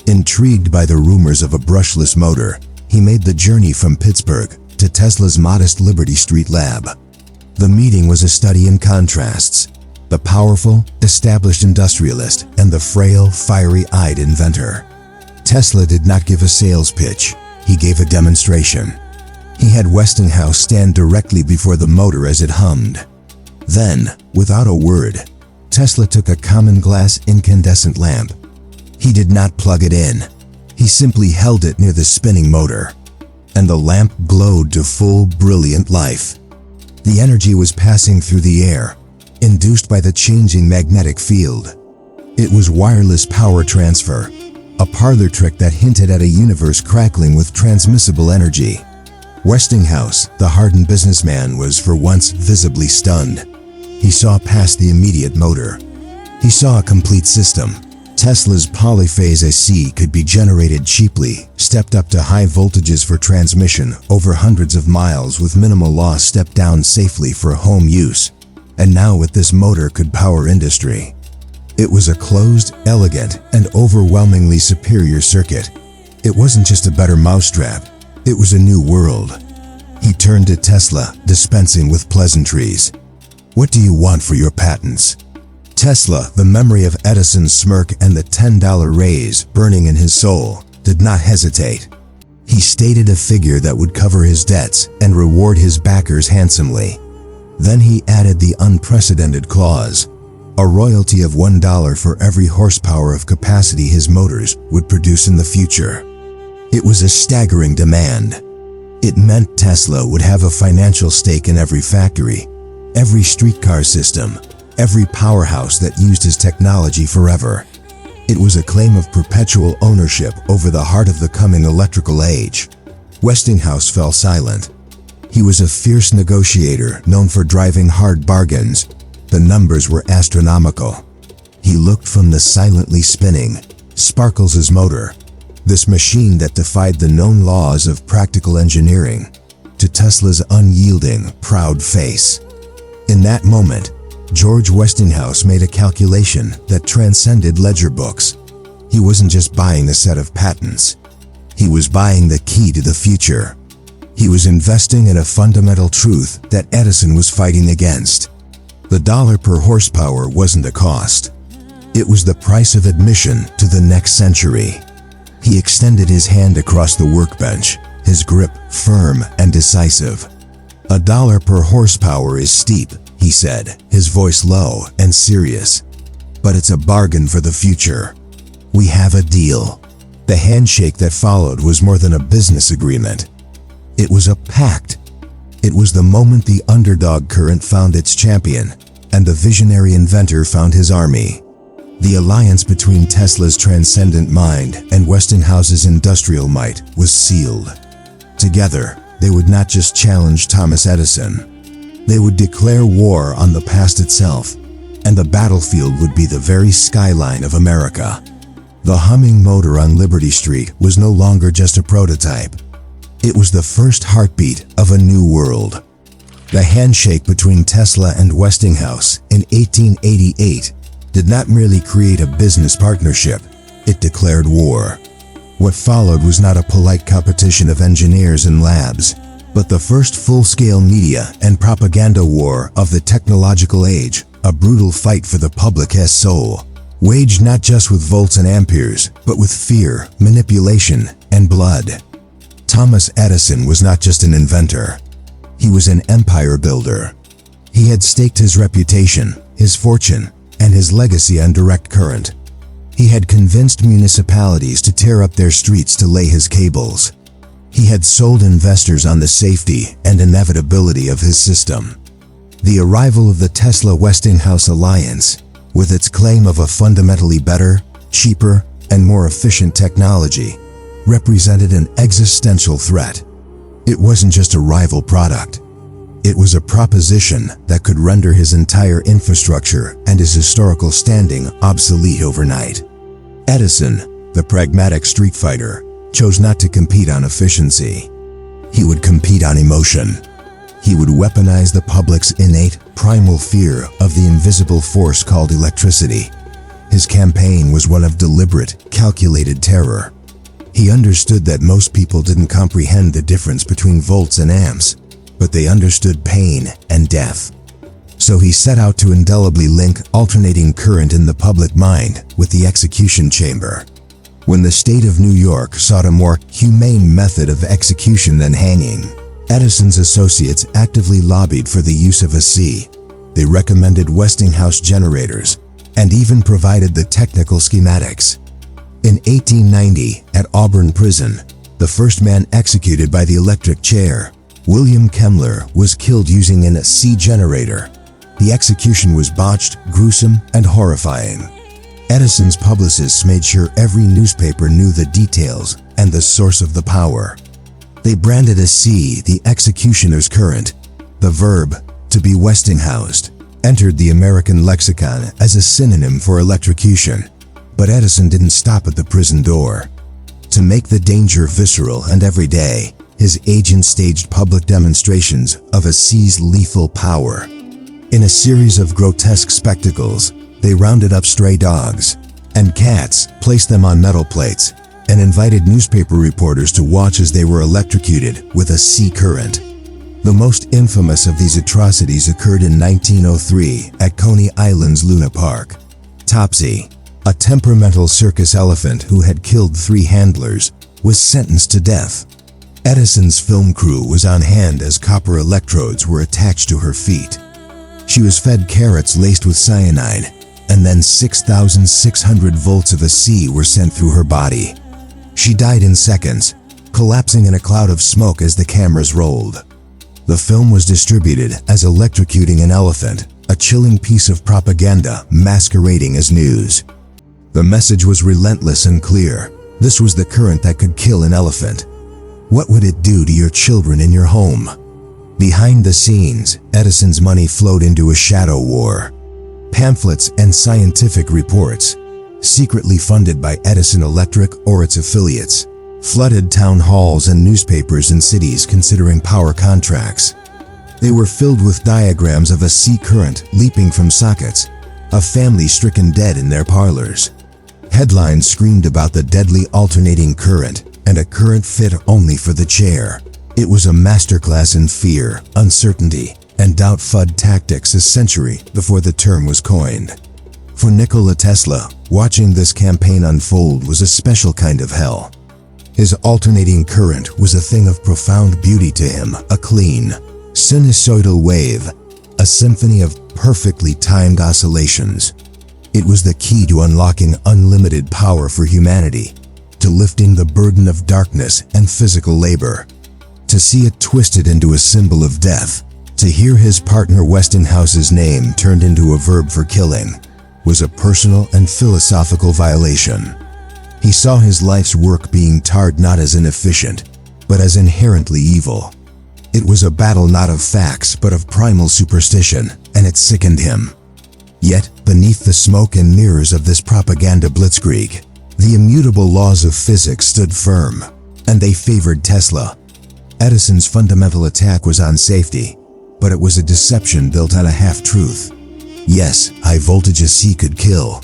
Intrigued by the rumors of a brushless motor, he made the journey from Pittsburgh to Tesla's modest Liberty Street lab. The meeting was a study in contrasts: the powerful, established industrialist and the frail, fiery-eyed inventor. Tesla did not give a sales pitch, he gave a demonstration. He had Westinghouse stand directly before the motor as it hummed. Then, without a word, Tesla took a common glass incandescent lamp. He did not plug it in. He simply held it near the spinning motor, and the lamp glowed to full, brilliant life. The energy was passing through the air, induced by the changing magnetic field. It was wireless power transfer, a parlor trick that hinted at a universe crackling with transmissible energy. Westinghouse, the hardened businessman, was for once visibly stunned. He saw past the immediate motor. He saw a complete system. Tesla's polyphase AC could be generated cheaply, stepped up to high voltages for transmission over hundreds of miles with minimal loss, stepped down safely for home use. And now with this motor could power industry. It was a closed, elegant, and overwhelmingly superior circuit. It wasn't just a better mousetrap, it was a new world. He turned to Tesla, dispensing with pleasantries. "What do you want for your patents?" Tesla, the memory of Edison's smirk and the $10 raise burning in his soul, did not hesitate. He stated a figure that would cover his debts and reward his backers handsomely. Then he added the unprecedented clause: a royalty of $1 for every horsepower of capacity his motors would produce in the future. It was a staggering demand. It meant Tesla would have a financial stake in every factory, every streetcar system, every powerhouse that used his technology forever. It was a claim of perpetual ownership over the heart of the coming electrical age. Westinghouse fell silent. He was a fierce negotiator known for driving hard bargains. The numbers were astronomical. He looked from the silently spinning Sparkles' motor, this machine that defied the known laws of practical engineering, to Tesla's unyielding, proud face. In that moment, George Westinghouse made a calculation that transcended ledger books. He wasn't just buying a set of patents. He was buying the key to the future. He was investing in a fundamental truth that Edison was fighting against. The dollar per horsepower wasn't a cost. It was the price of admission to the next century. He extended his hand across the workbench, his grip firm and decisive. $1 per horsepower is steep, he said, his voice low and serious. But it's a bargain for the future. We have a deal. The handshake that followed was more than a business agreement. It was a pact. It was the moment the underdog current found its champion, and the visionary inventor found his army. The alliance between Tesla's transcendent mind and Westinghouse's industrial might was sealed. Together, they would not just challenge Thomas Edison. They would declare war on the past itself, and the battlefield would be the very skyline of America. The humming motor on Liberty Street was no longer just a prototype. It was the first heartbeat of a new world. The handshake between Tesla and Westinghouse in 1888 did not merely create a business partnership, it declared war. What followed was not a polite competition of engineers and labs, but the first full-scale media and propaganda war of the technological age, a brutal fight for the public's soul, waged not just with volts and amperes, but with fear, manipulation, and blood. Thomas Edison was not just an inventor. He was an empire builder. He had staked his reputation, his fortune, and his legacy on direct current. He had convinced municipalities to tear up their streets to lay his cables. He had sold investors on the safety and inevitability of his system. The arrival of the Tesla-Westinghouse alliance, with its claim of a fundamentally better, cheaper, and more efficient technology, represented an existential threat. It wasn't just a rival product. It was a proposition that could render his entire infrastructure and his historical standing obsolete overnight. Edison, the pragmatic street fighter, chose not to compete on efficiency. He would compete on emotion. He would weaponize the public's innate, primal fear of the invisible force called electricity. His campaign was one of deliberate, calculated terror. He understood that most people didn't comprehend the difference between volts and amps, but they understood pain and death. So he set out to indelibly link alternating current in the public mind with the execution chamber. When the state of New York sought a more humane method of execution than hanging, Edison's associates actively lobbied for the use of a C. They recommended Westinghouse generators and even provided the technical schematics. In 1890, at Auburn Prison, the first man executed by the electric chair, William Kemmler, was killed using an C generator. The execution was botched, gruesome, and horrifying. Edison's publicists made sure every newspaper knew the details and the source of the power. They branded a C the executioner's current. The verb, to be Westinghoused, entered the American lexicon as a synonym for electrocution. But Edison didn't stop at the prison door. To make the danger visceral and everyday, his agents staged public demonstrations of a C's lethal power. In a series of grotesque spectacles, they rounded up stray dogs and cats, placed them on metal plates, and invited newspaper reporters to watch as they were electrocuted with a C current. The most infamous of these atrocities occurred in 1903 at Coney Island's Luna Park. Topsy, a temperamental circus elephant who had killed 3 handlers, was sentenced to death. Edison's film crew was on hand as copper electrodes were attached to her feet. She was fed carrots laced with cyanide, and then 6,600 volts of a C were sent through her body. She died in seconds, collapsing in a cloud of smoke as the cameras rolled. The film was distributed as Electrocuting an Elephant, a chilling piece of propaganda masquerading as news. The message was relentless and clear. This was the current that could kill an elephant. What would it do to your children in your home? Behind the scenes, Edison's money flowed into a shadow war. Pamphlets and scientific reports, secretly funded by Edison Electric or its affiliates, flooded town halls and newspapers in cities considering power contracts. They were filled with diagrams of a C current leaping from sockets, a family stricken dead in their parlors. Headlines screamed about the deadly alternating current and a current fit only for the chair. It was a masterclass in fear, uncertainty, and doubt-fud tactics a century before the term was coined. For Nikola Tesla, watching this campaign unfold was a special kind of hell. His alternating current was a thing of profound beauty to him, a clean, sinusoidal wave, a symphony of perfectly timed oscillations. It was the key to unlocking unlimited power for humanity, to lifting the burden of darkness and physical labor. To see it twisted into a symbol of death, to hear his partner Westinghouse's name turned into a verb for killing, was a personal and philosophical violation. He saw his life's work being tarred not as inefficient, but as inherently evil. It was a battle not of facts but of primal superstition, and it sickened him. Yet, beneath the smoke and mirrors of this propaganda blitzkrieg, the immutable laws of physics stood firm, and they favored Tesla. Edison's fundamental attack was on safety, but it was a deception built on a half-truth. Yes, high voltage AC could kill,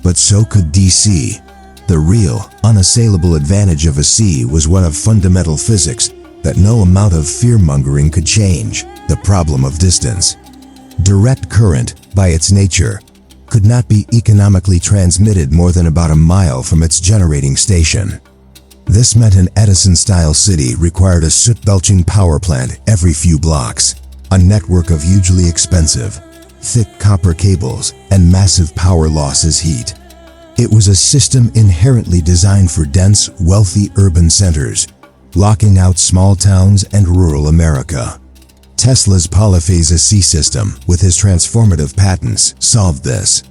but so could DC. The real, unassailable advantage of a C was one of fundamental physics that no amount of fear-mongering could change: the problem of distance. Direct current, by its nature, could not be economically transmitted more than about a mile from its generating station. This meant an Edison-style city required a soot-belching power plant every few blocks, a network of hugely expensive, thick copper cables, and massive power loss as heat. It was a system inherently designed for dense, wealthy urban centers, locking out small towns and rural America. Tesla's polyphase AC system, with his transformative patents, solved this.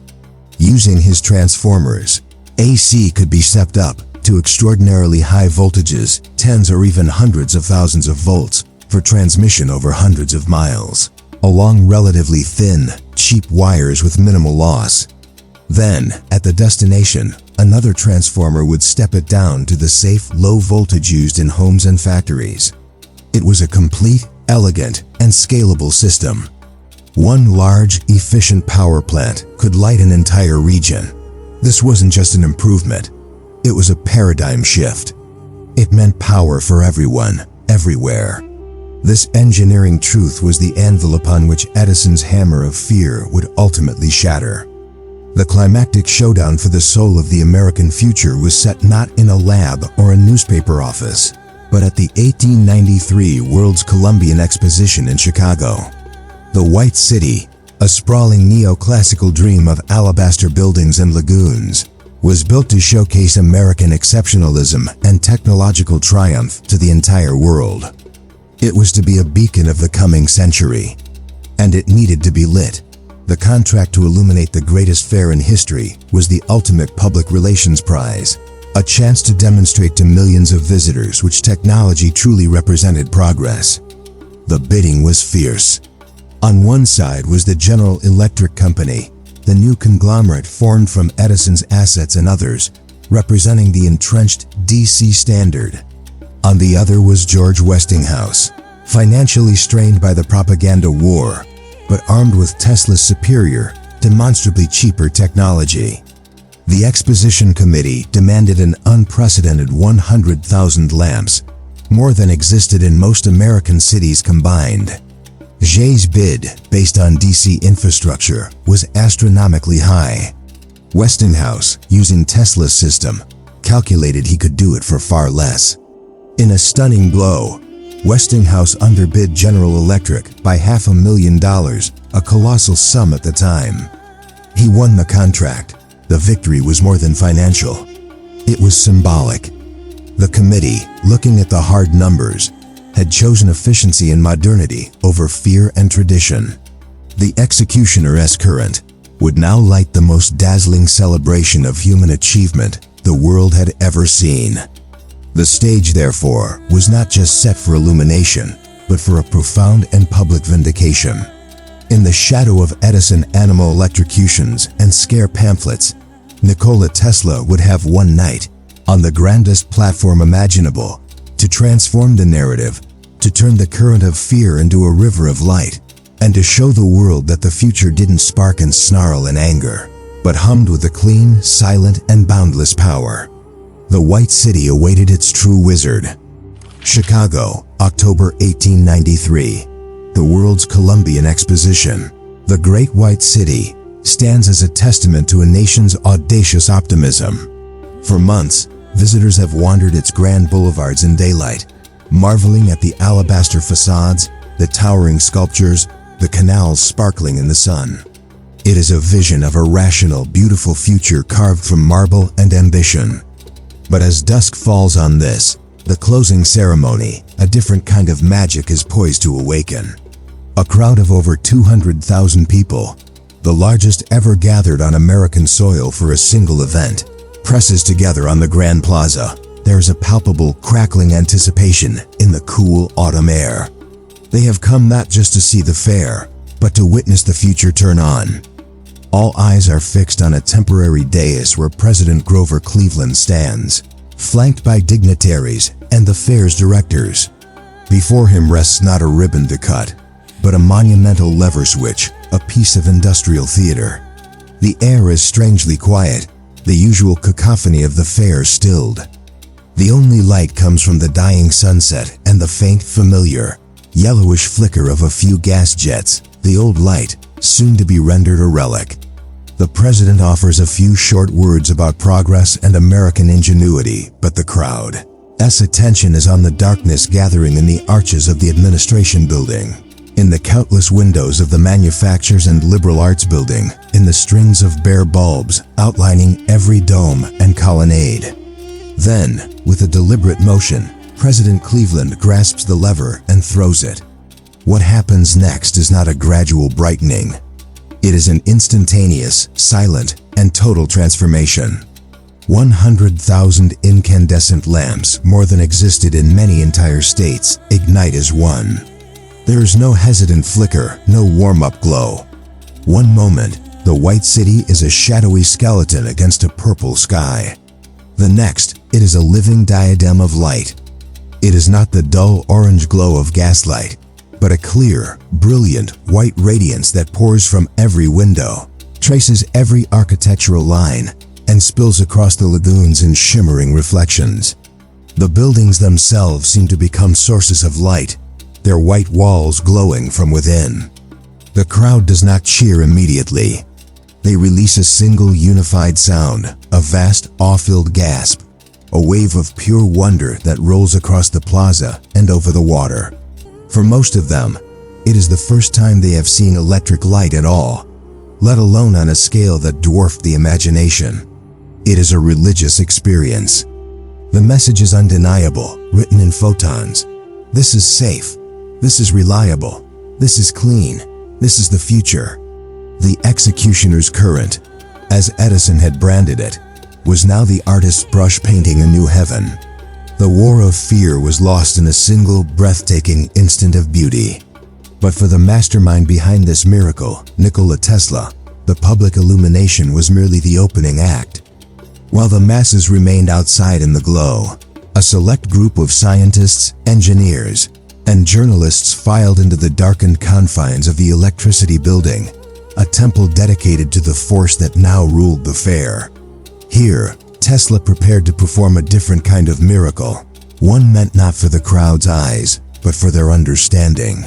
Using his transformers, AC could be stepped up to extraordinarily high voltages, tens or even hundreds of thousands of volts, for transmission over hundreds of miles, along relatively thin, cheap wires with minimal loss. Then, at the destination, another transformer would step it down to the safe, low voltage used in homes and factories. It was a complete, elegant, and scalable system. One large, efficient power plant could light an entire region. This wasn't just an improvement. It was a paradigm shift. It meant power for everyone, everywhere. This engineering truth was the anvil upon which Edison's hammer of fear would ultimately shatter. The climactic showdown for the soul of the American future was set not in a lab or a newspaper office, but at the 1893 World's Columbian Exposition in Chicago. The White City, a sprawling neoclassical dream of alabaster buildings and lagoons, was built to showcase American exceptionalism and technological triumph to the entire world. It was to be a beacon of the coming century, and it needed to be lit. The contract to illuminate the greatest fair in history was the ultimate public relations prize, a chance to demonstrate to millions of visitors which technology truly represented progress. The bidding was fierce. On one side was the General Electric Company, the new conglomerate formed from Edison's assets and others, representing the entrenched DC Standard. On the other was George Westinghouse, financially strained by the propaganda war, but armed with Tesla's superior, demonstrably cheaper technology. The Exposition Committee demanded an unprecedented 100,000 lamps, more than existed in most American cities combined. Jay's bid, based on DC infrastructure, was astronomically high. Westinghouse, using Tesla's system, calculated he could do it for far less. In a stunning blow, Westinghouse underbid General Electric by $500,000, a colossal sum at the time. He won the contract. The victory was more than financial. It was symbolic. The committee, looking at the hard numbers, had chosen efficiency and modernity over fear and tradition. The executioner S-current would now light the most dazzling celebration of human achievement the world had ever seen. The stage, therefore, was not just set for illumination, but for a profound and public vindication. In the shadow of Edison animal electrocutions and scare pamphlets, Nikola Tesla would have one night, on the grandest platform imaginable, to transform the narrative, to turn the current of fear into a river of light, and to show the world that the future didn't spark and snarl in anger, but hummed with a clean, silent, and boundless power. The White City awaited its true wizard. Chicago, October 1893. The World's Columbian Exposition. The Great White City stands as a testament to a nation's audacious optimism. For months, visitors have wandered its grand boulevards in daylight, marveling at the alabaster facades, the towering sculptures, the canals sparkling in the sun. It is a vision of a rational, beautiful future carved from marble and ambition. But as dusk falls on this, the closing ceremony, a different kind of magic is poised to awaken. A crowd of over 200,000 people, the largest ever gathered on American soil for a single event, presses together on the Grand Plaza. There is a palpable, crackling anticipation in the cool autumn air. They have come not just to see the fair, but to witness the future turn on. All eyes are fixed on a temporary dais where President Grover Cleveland stands, flanked by dignitaries and the fair's directors. Before him rests not a ribbon to cut, but a monumental lever switch, a piece of industrial theater. The air is strangely quiet, the usual cacophony of the fair stilled. The only light comes from the dying sunset and the faint, familiar, yellowish flicker of a few gas jets, the old light, soon to be rendered a relic. The president offers a few short words about progress and American ingenuity, but the crowd's attention is on the darkness gathering in the arches of the administration building, in the countless windows of the manufactures and liberal arts building, in the strings of bare bulbs outlining every dome and colonnade. Then, with a deliberate motion, President Cleveland grasps the lever and throws it. What happens next is not a gradual brightening. It is an instantaneous, silent, and total transformation. 100,000 incandescent lamps, more than existed in many entire states, ignite as one. There is no hesitant flicker, no warm-up glow. One moment, the White City is a shadowy skeleton against a purple sky. The next, it is a living diadem of light. It is not the dull orange glow of gaslight, but a clear, brilliant, white radiance that pours from every window, traces every architectural line, and spills across the lagoons in shimmering reflections. The buildings themselves seemed to become sources of light, their white walls glowing from within. The crowd does not cheer immediately. They release a single unified sound, a vast, awe-filled gasp, a wave of pure wonder that rolls across the plaza and over the water. For most of them, it is the first time they have seen electric light at all, let alone on a scale that dwarfed the imagination. It is a religious experience. The message is undeniable, written in photons. This is safe. This is reliable. This is clean. This is the future. The executioner's current, as Edison had branded it, was now the artist's brush painting a new heaven. The war of fear was lost in a single, breathtaking instant of beauty. But for the mastermind behind this miracle, Nikola Tesla, the public illumination was merely the opening act. While the masses remained outside in the glow, a select group of scientists, engineers, and journalists filed into the darkened confines of the electricity building, a temple dedicated to the force that now ruled the fair. Here, Tesla prepared to perform a different kind of miracle, one meant not for the crowd's eyes, but for their understanding.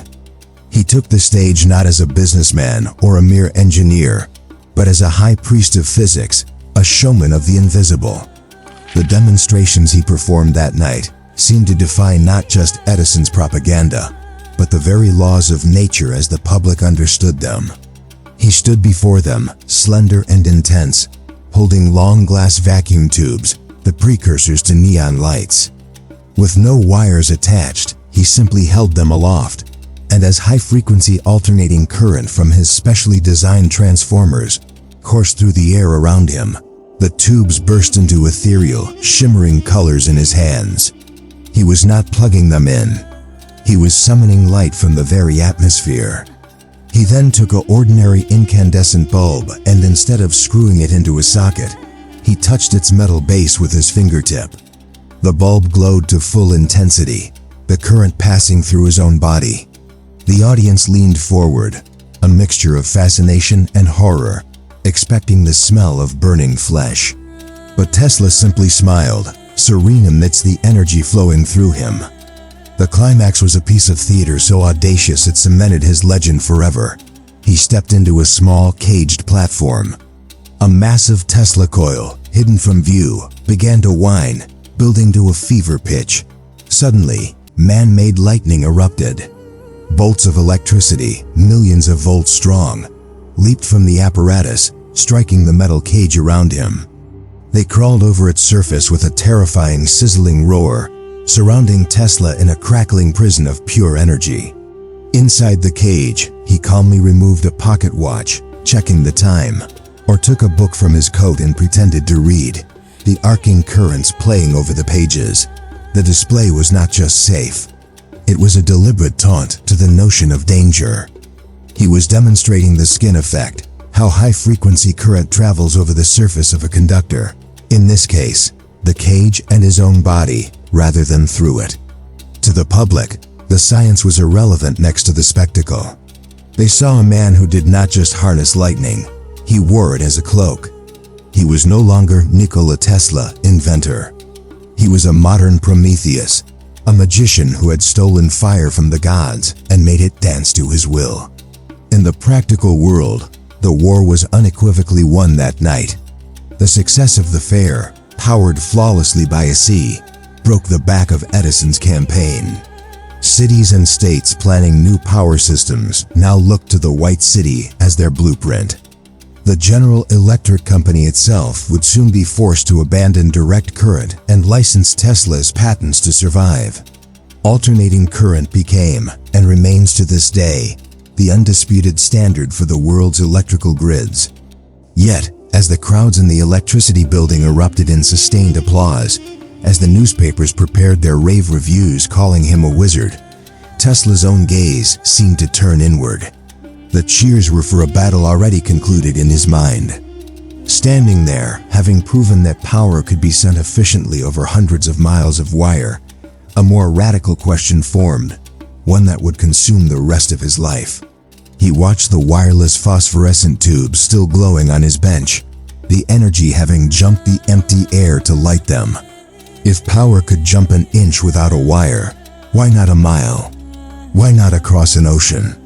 He took the stage not as a businessman or a mere engineer, but as a high priest of physics, a showman of the invisible. The demonstrations he performed that night seemed to defy not just Edison's propaganda, but the very laws of nature as the public understood them. He stood before them, slender and intense, holding long glass vacuum tubes, the precursors to neon lights. With no wires attached, he simply held them aloft, and as high-frequency alternating current from his specially designed transformers coursed through the air around him, the tubes burst into ethereal, shimmering colors in his hands. He was not plugging them in. He was summoning light from the very atmosphere. He then took an ordinary incandescent bulb and instead of screwing it into a socket, he touched its metal base with his fingertip. The bulb glowed to full intensity, the current passing through his own body. The audience leaned forward, a mixture of fascination and horror, expecting the smell of burning flesh. But Tesla simply smiled, serene amidst the energy flowing through him. The climax was a piece of theater so audacious it cemented his legend forever. He stepped into a small, caged platform. A massive Tesla coil, hidden from view, began to whine, building to a fever pitch. Suddenly, man-made lightning erupted. Bolts of electricity, millions of volts strong, leaped from the apparatus, striking the metal cage around him. They crawled over its surface with a terrifying, sizzling roar, surrounding Tesla in a crackling prison of pure energy. Inside the cage, he calmly removed a pocket watch, checking the time, or took a book from his coat and pretended to read, the arcing currents playing over the pages. The display was not just safe. It was a deliberate taunt to the notion of danger. He was demonstrating the skin effect, how high-frequency current travels over the surface of a conductor, in this case, the cage and his own body, rather than through it. To the public, the science was irrelevant next to the spectacle. They saw a man who did not just harness lightning, he wore it as a cloak. He was no longer Nikola Tesla, inventor. He was a modern Prometheus, a magician who had stolen fire from the gods and made it dance to his will. In the practical world, the war was unequivocally won that night. The success of the fair, powered flawlessly by a sea, broke the back of Edison's campaign. Cities and states planning new power systems now looked to the White City as their blueprint. The General Electric Company itself would soon be forced to abandon direct current and license Tesla's patents to survive. Alternating current became, and remains to this day, the undisputed standard for the world's electrical grids. Yet, as the crowds in the electricity building erupted in sustained applause, as the newspapers prepared their rave reviews calling him a wizard, Tesla's own gaze seemed to turn inward. The cheers were for a battle already concluded in his mind. Standing there, having proven that power could be sent efficiently over hundreds of miles of wire, a more radical question formed, one that would consume the rest of his life. He watched the wireless phosphorescent tubes still glowing on his bench, the energy having jumped the empty air to light them. If power could jump an inch without a wire, why not a mile? Why not across an ocean?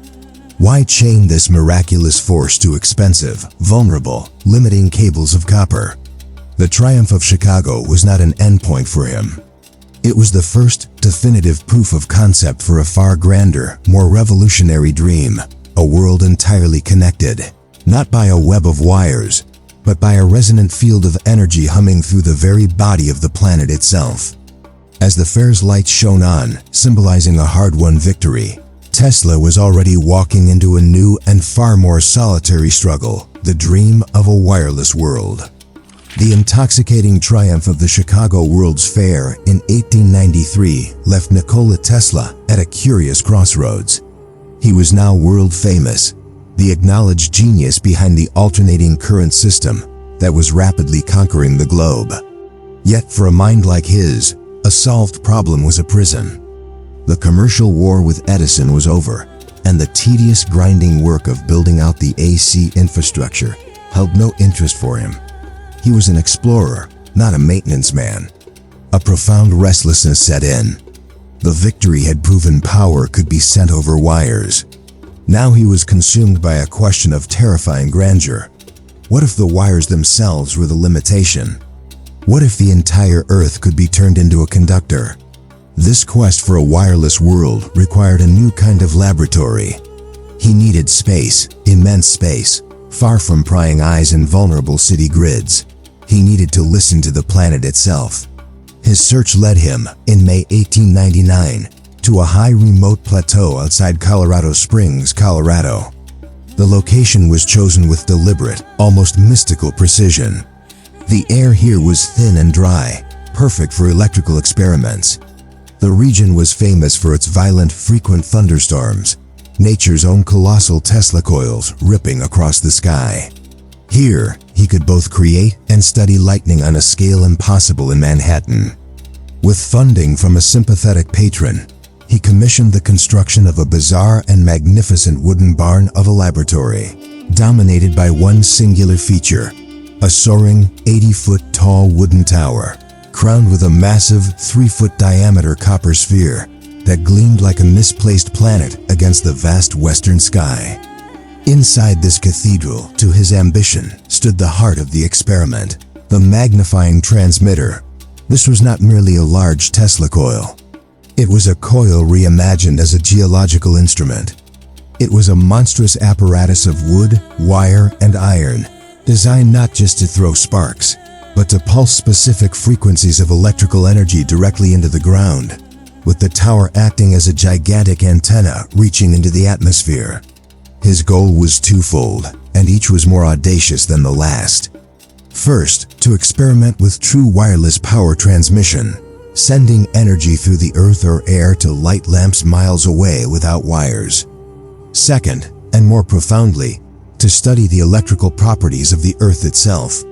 Why chain this miraculous force to expensive, vulnerable, limiting cables of copper? The triumph of Chicago was not an endpoint for him. It was the first definitive proof of concept for a far grander, more revolutionary dream, a world entirely connected, not by a web of wires, but by a resonant field of energy humming through the very body of the planet itself. As the fair's lights shone on, symbolizing a hard-won victory, Tesla was already walking into a new and far more solitary struggle, the dream of a wireless world. The intoxicating triumph of the Chicago World's Fair in 1893 left Nikola Tesla at a curious crossroads. He was now world famous, the acknowledged genius behind the alternating current system that was rapidly conquering the globe. Yet for a mind like his, a solved problem was a prison. The commercial war with Edison was over, and the tedious grinding work of building out the AC infrastructure held no interest for him. He was an explorer, not a maintenance man. A profound restlessness set in. The victory had proven power could be sent over wires. Now he was consumed by a question of terrifying grandeur. What if the wires themselves were the limitation? What if the entire Earth could be turned into a conductor? This quest for a wireless world required a new kind of laboratory. He needed space, immense space, far from prying eyes and vulnerable city grids. He needed to listen to the planet itself. His search led him, in May 1899, to a high remote plateau outside Colorado Springs, Colorado. The location was chosen with deliberate, almost mystical precision. The air here was thin and dry, perfect for electrical experiments. The region was famous for its violent, frequent thunderstorms, nature's own colossal Tesla coils ripping across the sky. Here, he could both create and study lightning on a scale impossible in Manhattan. With funding from a sympathetic patron, he commissioned the construction of a bizarre and magnificent wooden barn of a laboratory, dominated by one singular feature, a soaring, 80-foot-tall wooden tower, crowned with a massive, 3-foot diameter copper sphere that gleamed like a misplaced planet against the vast western sky. Inside this cathedral, to his ambition, stood the heart of the experiment, the magnifying transmitter. This was not merely a large Tesla coil. It was a coil reimagined as a geological instrument. It was a monstrous apparatus of wood, wire, and iron, designed not just to throw sparks, but to pulse specific frequencies of electrical energy directly into the ground, with the tower acting as a gigantic antenna reaching into the atmosphere. His goal was twofold, and each was more audacious than the last. First, to experiment with true wireless power transmission, sending energy through the earth or air to light lamps miles away without wires. Second, and more profoundly, to study the electrical properties of the earth itself.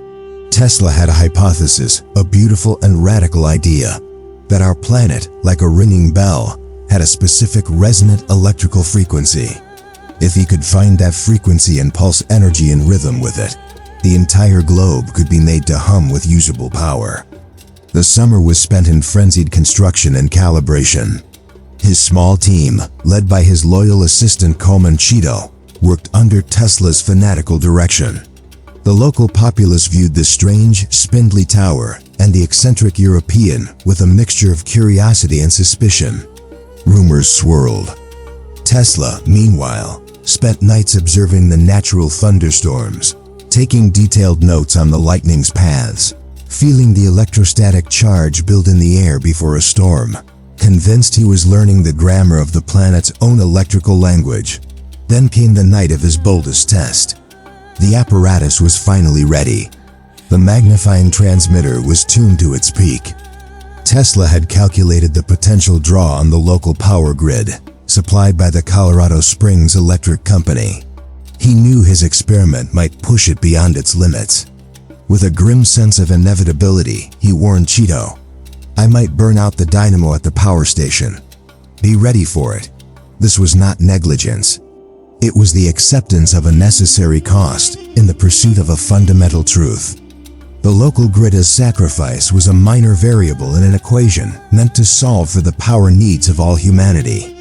Tesla had a hypothesis, a beautiful and radical idea, that our planet, like a ringing bell, had a specific resonant electrical frequency. If he could find that frequency and pulse energy in rhythm with it, the entire globe could be made to hum with usable power. The summer was spent in frenzied construction and calibration. His small team, led by his loyal assistant Coleman Cheeto, worked under Tesla's fanatical direction. The local populace viewed the strange, spindly tower and the eccentric European with a mixture of curiosity and suspicion. Rumors swirled. Tesla, meanwhile, spent nights observing the natural thunderstorms, taking detailed notes on the lightning's paths, feeling the electrostatic charge build in the air before a storm, convinced he was learning the grammar of the planet's own electrical language. Then came the night of his boldest test. The apparatus was finally ready. The magnifying transmitter was tuned to its peak. Tesla had calculated the potential draw on the local power grid, supplied by the Colorado Springs Electric Company. He knew his experiment might push it beyond its limits. With a grim sense of inevitability, he warned Cheeto, "I might burn out the dynamo at the power station. Be ready for it." This was not negligence. It was the acceptance of a necessary cost in the pursuit of a fundamental truth. The The local grid's sacrifice was a minor variable in an equation meant to solve for the power needs of all humanity.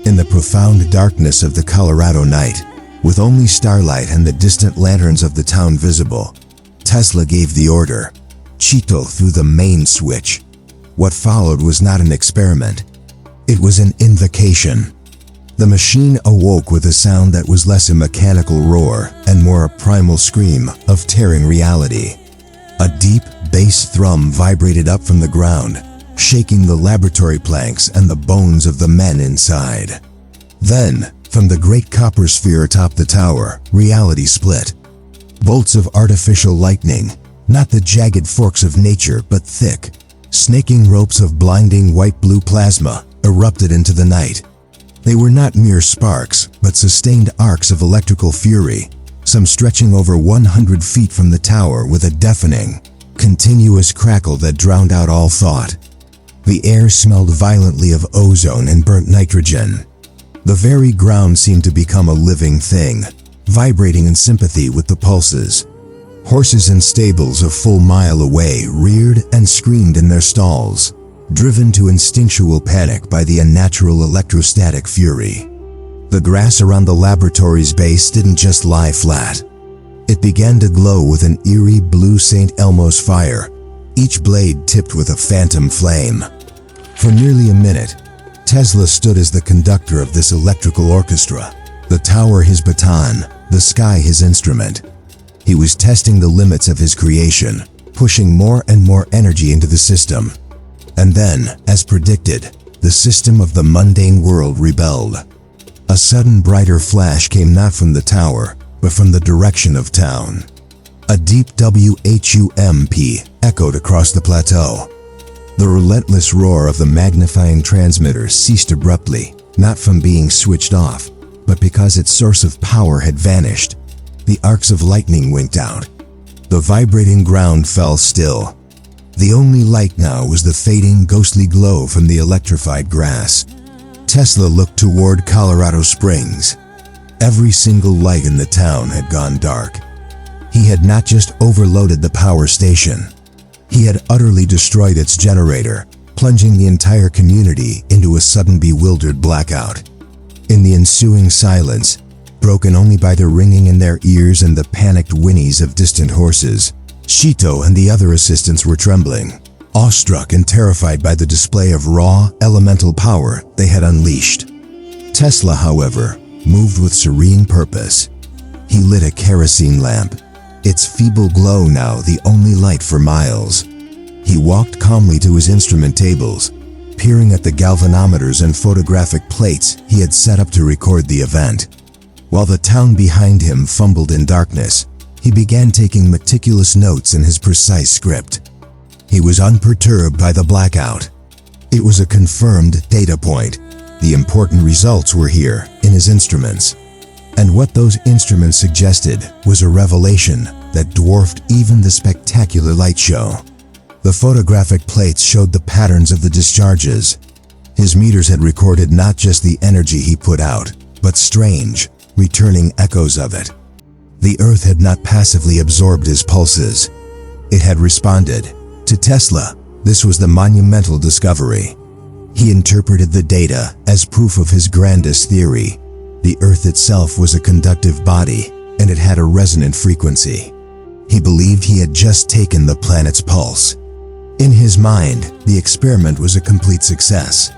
In the profound darkness of the Colorado night, with only starlight and the distant lanterns of the town visible, Tesla gave the order. Cheeto threw the main switch. What followed was not an experiment. It was an invocation. The machine awoke with a sound that was less a mechanical roar and more a primal scream of tearing reality. A deep bass thrum vibrated up from the ground, shaking the laboratory planks and the bones of the men inside. Then, from the great copper sphere atop the tower, reality split. Bolts of artificial lightning, not the jagged forks of nature but thick, snaking ropes of blinding white-blue plasma, erupted into the night. They were not mere sparks, but sustained arcs of electrical fury, some stretching over 100 feet from the tower with a deafening, continuous crackle that drowned out all thought. The air smelled violently of ozone and burnt nitrogen. The very ground seemed to become a living thing, vibrating in sympathy with the pulses. Horses in stables a full mile away reared and screamed in their stalls, driven to instinctual panic by the unnatural electrostatic fury. The grass around the laboratory's base didn't just lie flat. It began to glow with an eerie blue St. Elmo's fire, each blade tipped with a phantom flame. For nearly a minute, Tesla stood as the conductor of this electrical orchestra, the tower his baton, the sky his instrument. He was testing the limits of his creation, pushing more and more energy into the system. And then, as predicted, the system of the mundane world rebelled. A sudden brighter flash came not from the tower, but from the direction of town. A deep WHUMP echoed across the plateau. The relentless roar of the magnifying transmitter ceased abruptly, not from being switched off, but because its source of power had vanished. The arcs of lightning winked out. The vibrating ground fell still. The only light now was the fading, ghostly glow from the electrified grass. Tesla looked toward Colorado Springs. Every single light in the town had gone dark. He had not just overloaded the power station. He had utterly destroyed its generator, plunging the entire community into a sudden bewildered blackout. In the ensuing silence, broken only by the ringing in their ears and the panicked whinnies of distant horses, Cheeto and the other assistants were trembling, awestruck and terrified by the display of raw, elemental power they had unleashed. Tesla, however, moved with serene purpose. He lit a kerosene lamp, its feeble glow now the only light for miles. He walked calmly to his instrument tables, peering at the galvanometers and photographic plates he had set up to record the event. While the town behind him fumbled in darkness, he began taking meticulous notes in his precise script. He was unperturbed by the blackout. It was a confirmed data point. The important results were here, in his instruments. And what those instruments suggested was a revelation that dwarfed even the spectacular light show. The photographic plates showed the patterns of the discharges. His meters had recorded not just the energy he put out, but strange, returning echoes of it. The Earth had not passively absorbed his pulses. It had responded. To Tesla, this was the monumental discovery. He interpreted the data as proof of his grandest theory. The Earth itself was a conductive body, and it had a resonant frequency. He believed he had just taken the planet's pulse. In his mind, the experiment was a complete success.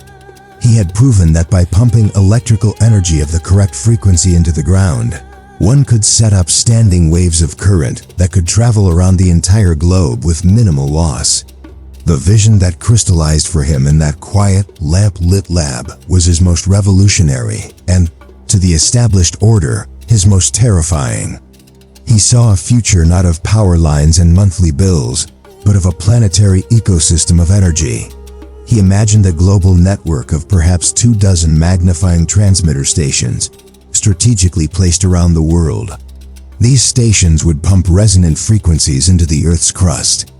He had proven that by pumping electrical energy of the correct frequency into the ground, one could set up standing waves of current that could travel around the entire globe with minimal loss. The vision that crystallized for him in that quiet, lamp-lit lab was his most revolutionary and, to the established order, his most terrifying. He saw a future not of power lines and monthly bills, but of a planetary ecosystem of energy. He imagined a global network of perhaps 24 magnifying transmitter stations, strategically placed around the world. These stations would pump resonant frequencies into the Earth's crust.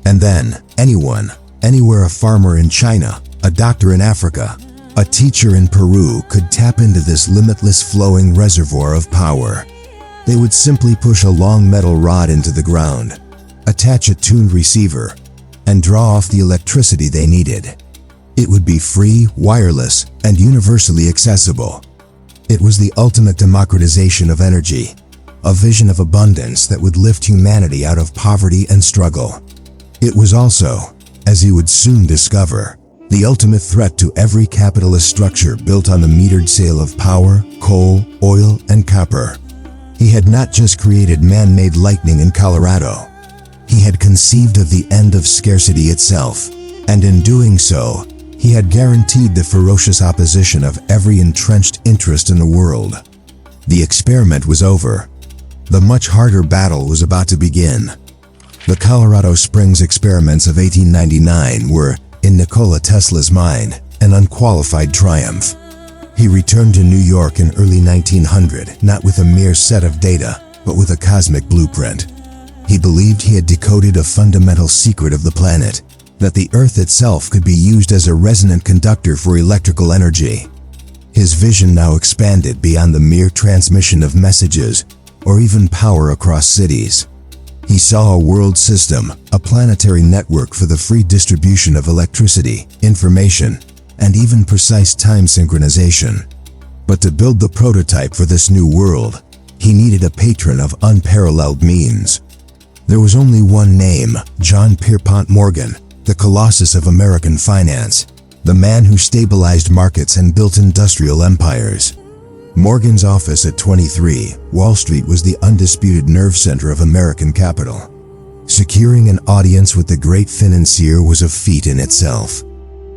And then, anyone, anywhere, a farmer in China, a doctor in Africa, a teacher in Peru could tap into this limitless flowing reservoir of power. They would simply push a long metal rod into the ground. attach a tuned receiver, and draw off the electricity they needed. It would be free, wireless, and universally accessible. It was the ultimate democratization of energy, a vision of abundance that would lift humanity out of poverty and struggle. It was also, as he would soon discover, the ultimate threat to every capitalist structure built on the metered sale of power, coal, oil, and copper. He had not just created man-made lightning in Colorado. He had conceived of the end of scarcity itself, and in doing so, he had guaranteed the ferocious opposition of every entrenched interest in the world. The experiment was over. The much harder battle was about to begin. The Colorado Springs experiments of 1899 were, in Nikola Tesla's mind, an unqualified triumph. He returned to New York in early 1900, not with a mere set of data, but with a cosmic blueprint. He believed he had decoded a fundamental secret of the planet, that the Earth itself could be used as a resonant conductor for electrical energy. His vision now expanded beyond the mere transmission of messages or even power across cities. He saw a world system, a planetary network for the free distribution of electricity, information, and even precise time synchronization. But to build the prototype for this new world, he needed a patron of unparalleled means. There was only one name, John Pierpont Morgan, the colossus of American finance, the man who stabilized markets and built industrial empires. Morgan's office at 23 Wall Street was the undisputed nerve center of American capital. Securing an audience with the great financier was a feat in itself.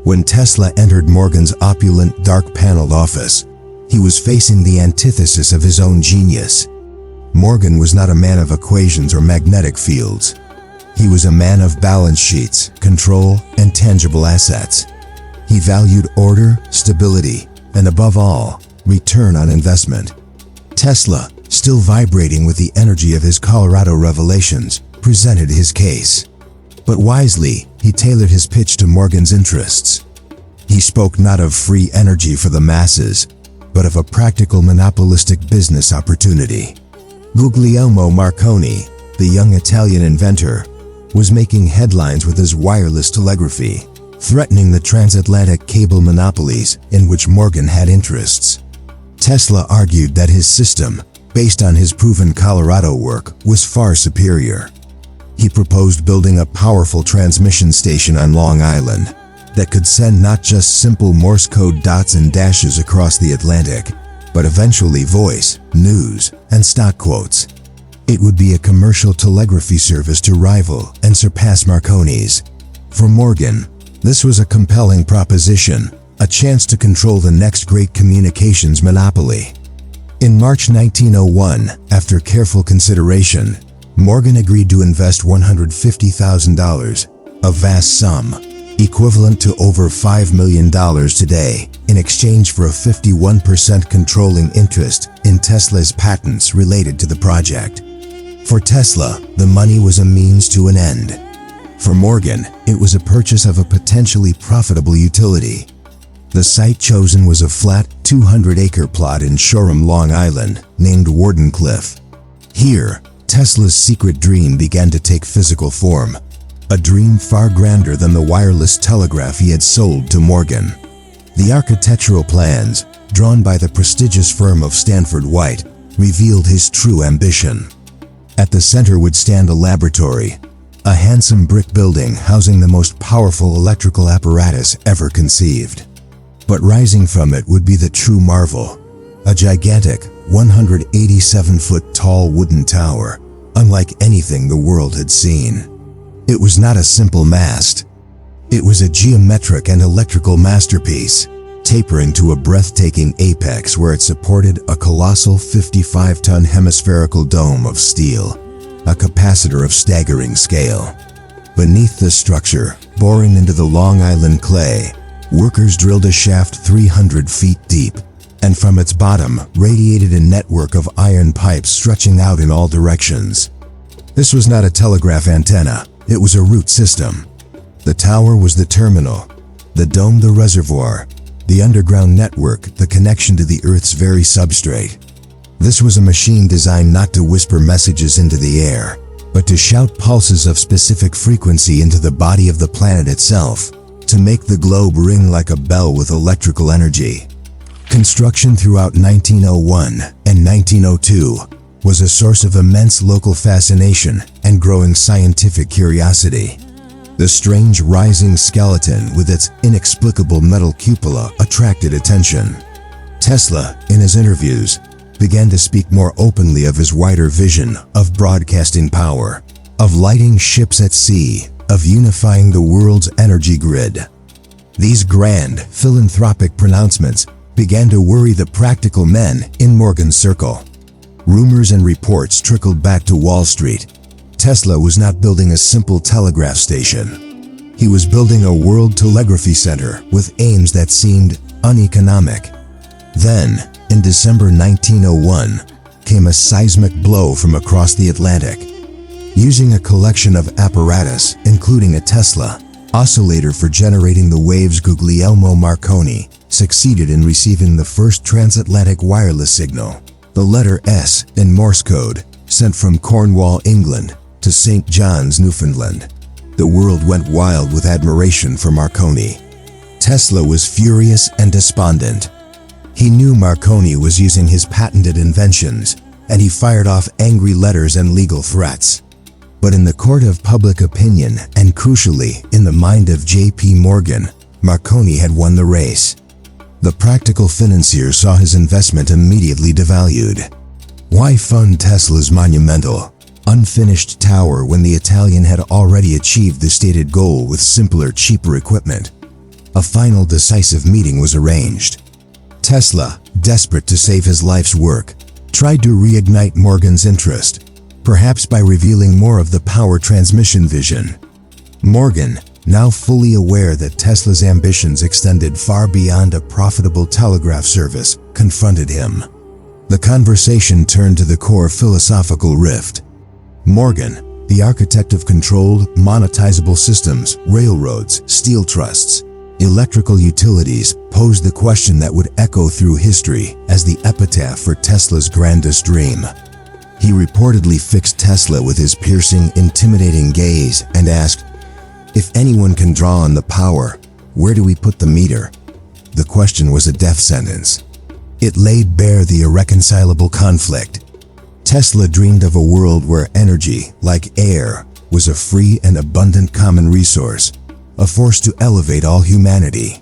When Tesla entered Morgan's opulent, dark-paneled office, he was facing the antithesis of his own genius. Morgan was not a man of equations or magnetic fields. He was a man of balance sheets, control, and tangible assets. He valued order, stability, and above all, return on investment. Tesla, still vibrating with the energy of his Colorado revelations, presented his case. But wisely, he tailored his pitch to Morgan's interests. He spoke not of free energy for the masses, but of a practical monopolistic business opportunity. Guglielmo Marconi, the young Italian inventor, was making headlines with his wireless telegraphy, threatening the transatlantic cable monopolies in which Morgan had interests. Tesla argued that his system, based on his proven Colorado work, was far superior. He proposed building a powerful transmission station on Long Island that could send not just simple Morse code dots and dashes across the Atlantic, but eventually voice, news, and stock quotes. It would be a commercial telegraphy service to rival and surpass Marconi's. For Morgan, this was a compelling proposition, a chance to control the next great communications monopoly. In March 1901, after careful consideration, Morgan agreed to invest $150,000, a vast sum, equivalent to over $5 million today, in exchange for a 51% controlling interest in Tesla's patents related to the project. For Tesla, the money was a means to an end. For Morgan, it was a purchase of a potentially profitable utility. The site chosen was a flat, 200-acre plot in Shoreham, Long Island, named Wardenclyffe. Here, Tesla's secret dream began to take physical form, a dream far grander than the wireless telegraph he had sold to Morgan. The architectural plans, drawn by the prestigious firm of Stanford White, revealed his true ambition. At the center would stand a laboratory, a handsome brick building housing the most powerful electrical apparatus ever conceived. But rising from it would be the true marvel, a gigantic, 187-foot tall wooden tower, unlike anything the world had seen. It was not a simple mast. It was a geometric and electrical masterpiece, tapering to a breathtaking apex where it supported a colossal 55-ton hemispherical dome of steel, a capacitor of staggering scale. Beneath the structure, boring into the Long Island clay, workers drilled a shaft 300 feet deep, and from its bottom radiated a network of iron pipes stretching out in all directions. This was not a telegraph antenna, it was a root system. The tower was the terminal, the dome the reservoir, the underground network the connection to the Earth's very substrate. This was a machine designed not to whisper messages into the air, but to shout pulses of specific frequency into the body of the planet itself, to make the globe ring like a bell with electrical energy. Construction throughout 1901 and 1902 was a source of immense local fascination and growing scientific curiosity. The strange rising skeleton with its inexplicable metal cupola attracted attention. Tesla, in his interviews, began to speak more openly of his wider vision of broadcasting power, of lighting ships at sea, of unifying the world's energy grid. These grand, philanthropic pronouncements began to worry the practical men in Morgan's circle. Rumors and reports trickled back to Wall Street. Tesla was not building a simple telegraph station. He was building a world telegraphy center with aims that seemed uneconomic. Then, in December 1901, came a seismic blow from across the Atlantic. Using a collection of apparatus, including a Tesla oscillator for generating the waves, Guglielmo Marconi succeeded in receiving the first transatlantic wireless signal, the letter S in Morse code, sent from Cornwall, England, to St. John's, Newfoundland. The world went wild with admiration for Marconi. Tesla was furious and despondent. He knew Marconi was using his patented inventions, and he fired off angry letters and legal threats. But in the court of public opinion, and crucially in the mind of J.P. Morgan, Marconi had won the race. The practical financier saw his investment immediately devalued. Why fund Tesla's monumental, unfinished tower when the Italian had already achieved the stated goal with simpler, cheaper equipment? A final decisive meeting was arranged. Tesla, desperate to save his life's work, tried to reignite Morgan's interest, perhaps by revealing more of the power transmission vision. Morgan, now fully aware that Tesla's ambitions extended far beyond a profitable telegraph service, confronted him. The conversation turned to the core philosophical rift. Morgan, the architect of controlled, monetizable systems, railroads, steel trusts, electrical utilities, posed the question that would echo through history as the epitaph for Tesla's grandest dream. He reportedly fixed Tesla with his piercing, intimidating gaze and asked, "If anyone can draw on the power, where do we put the meter?" The question was a death sentence. It laid bare the irreconcilable conflict. Tesla dreamed of a world where energy, like air, was a free and abundant common resource, a force to elevate all humanity.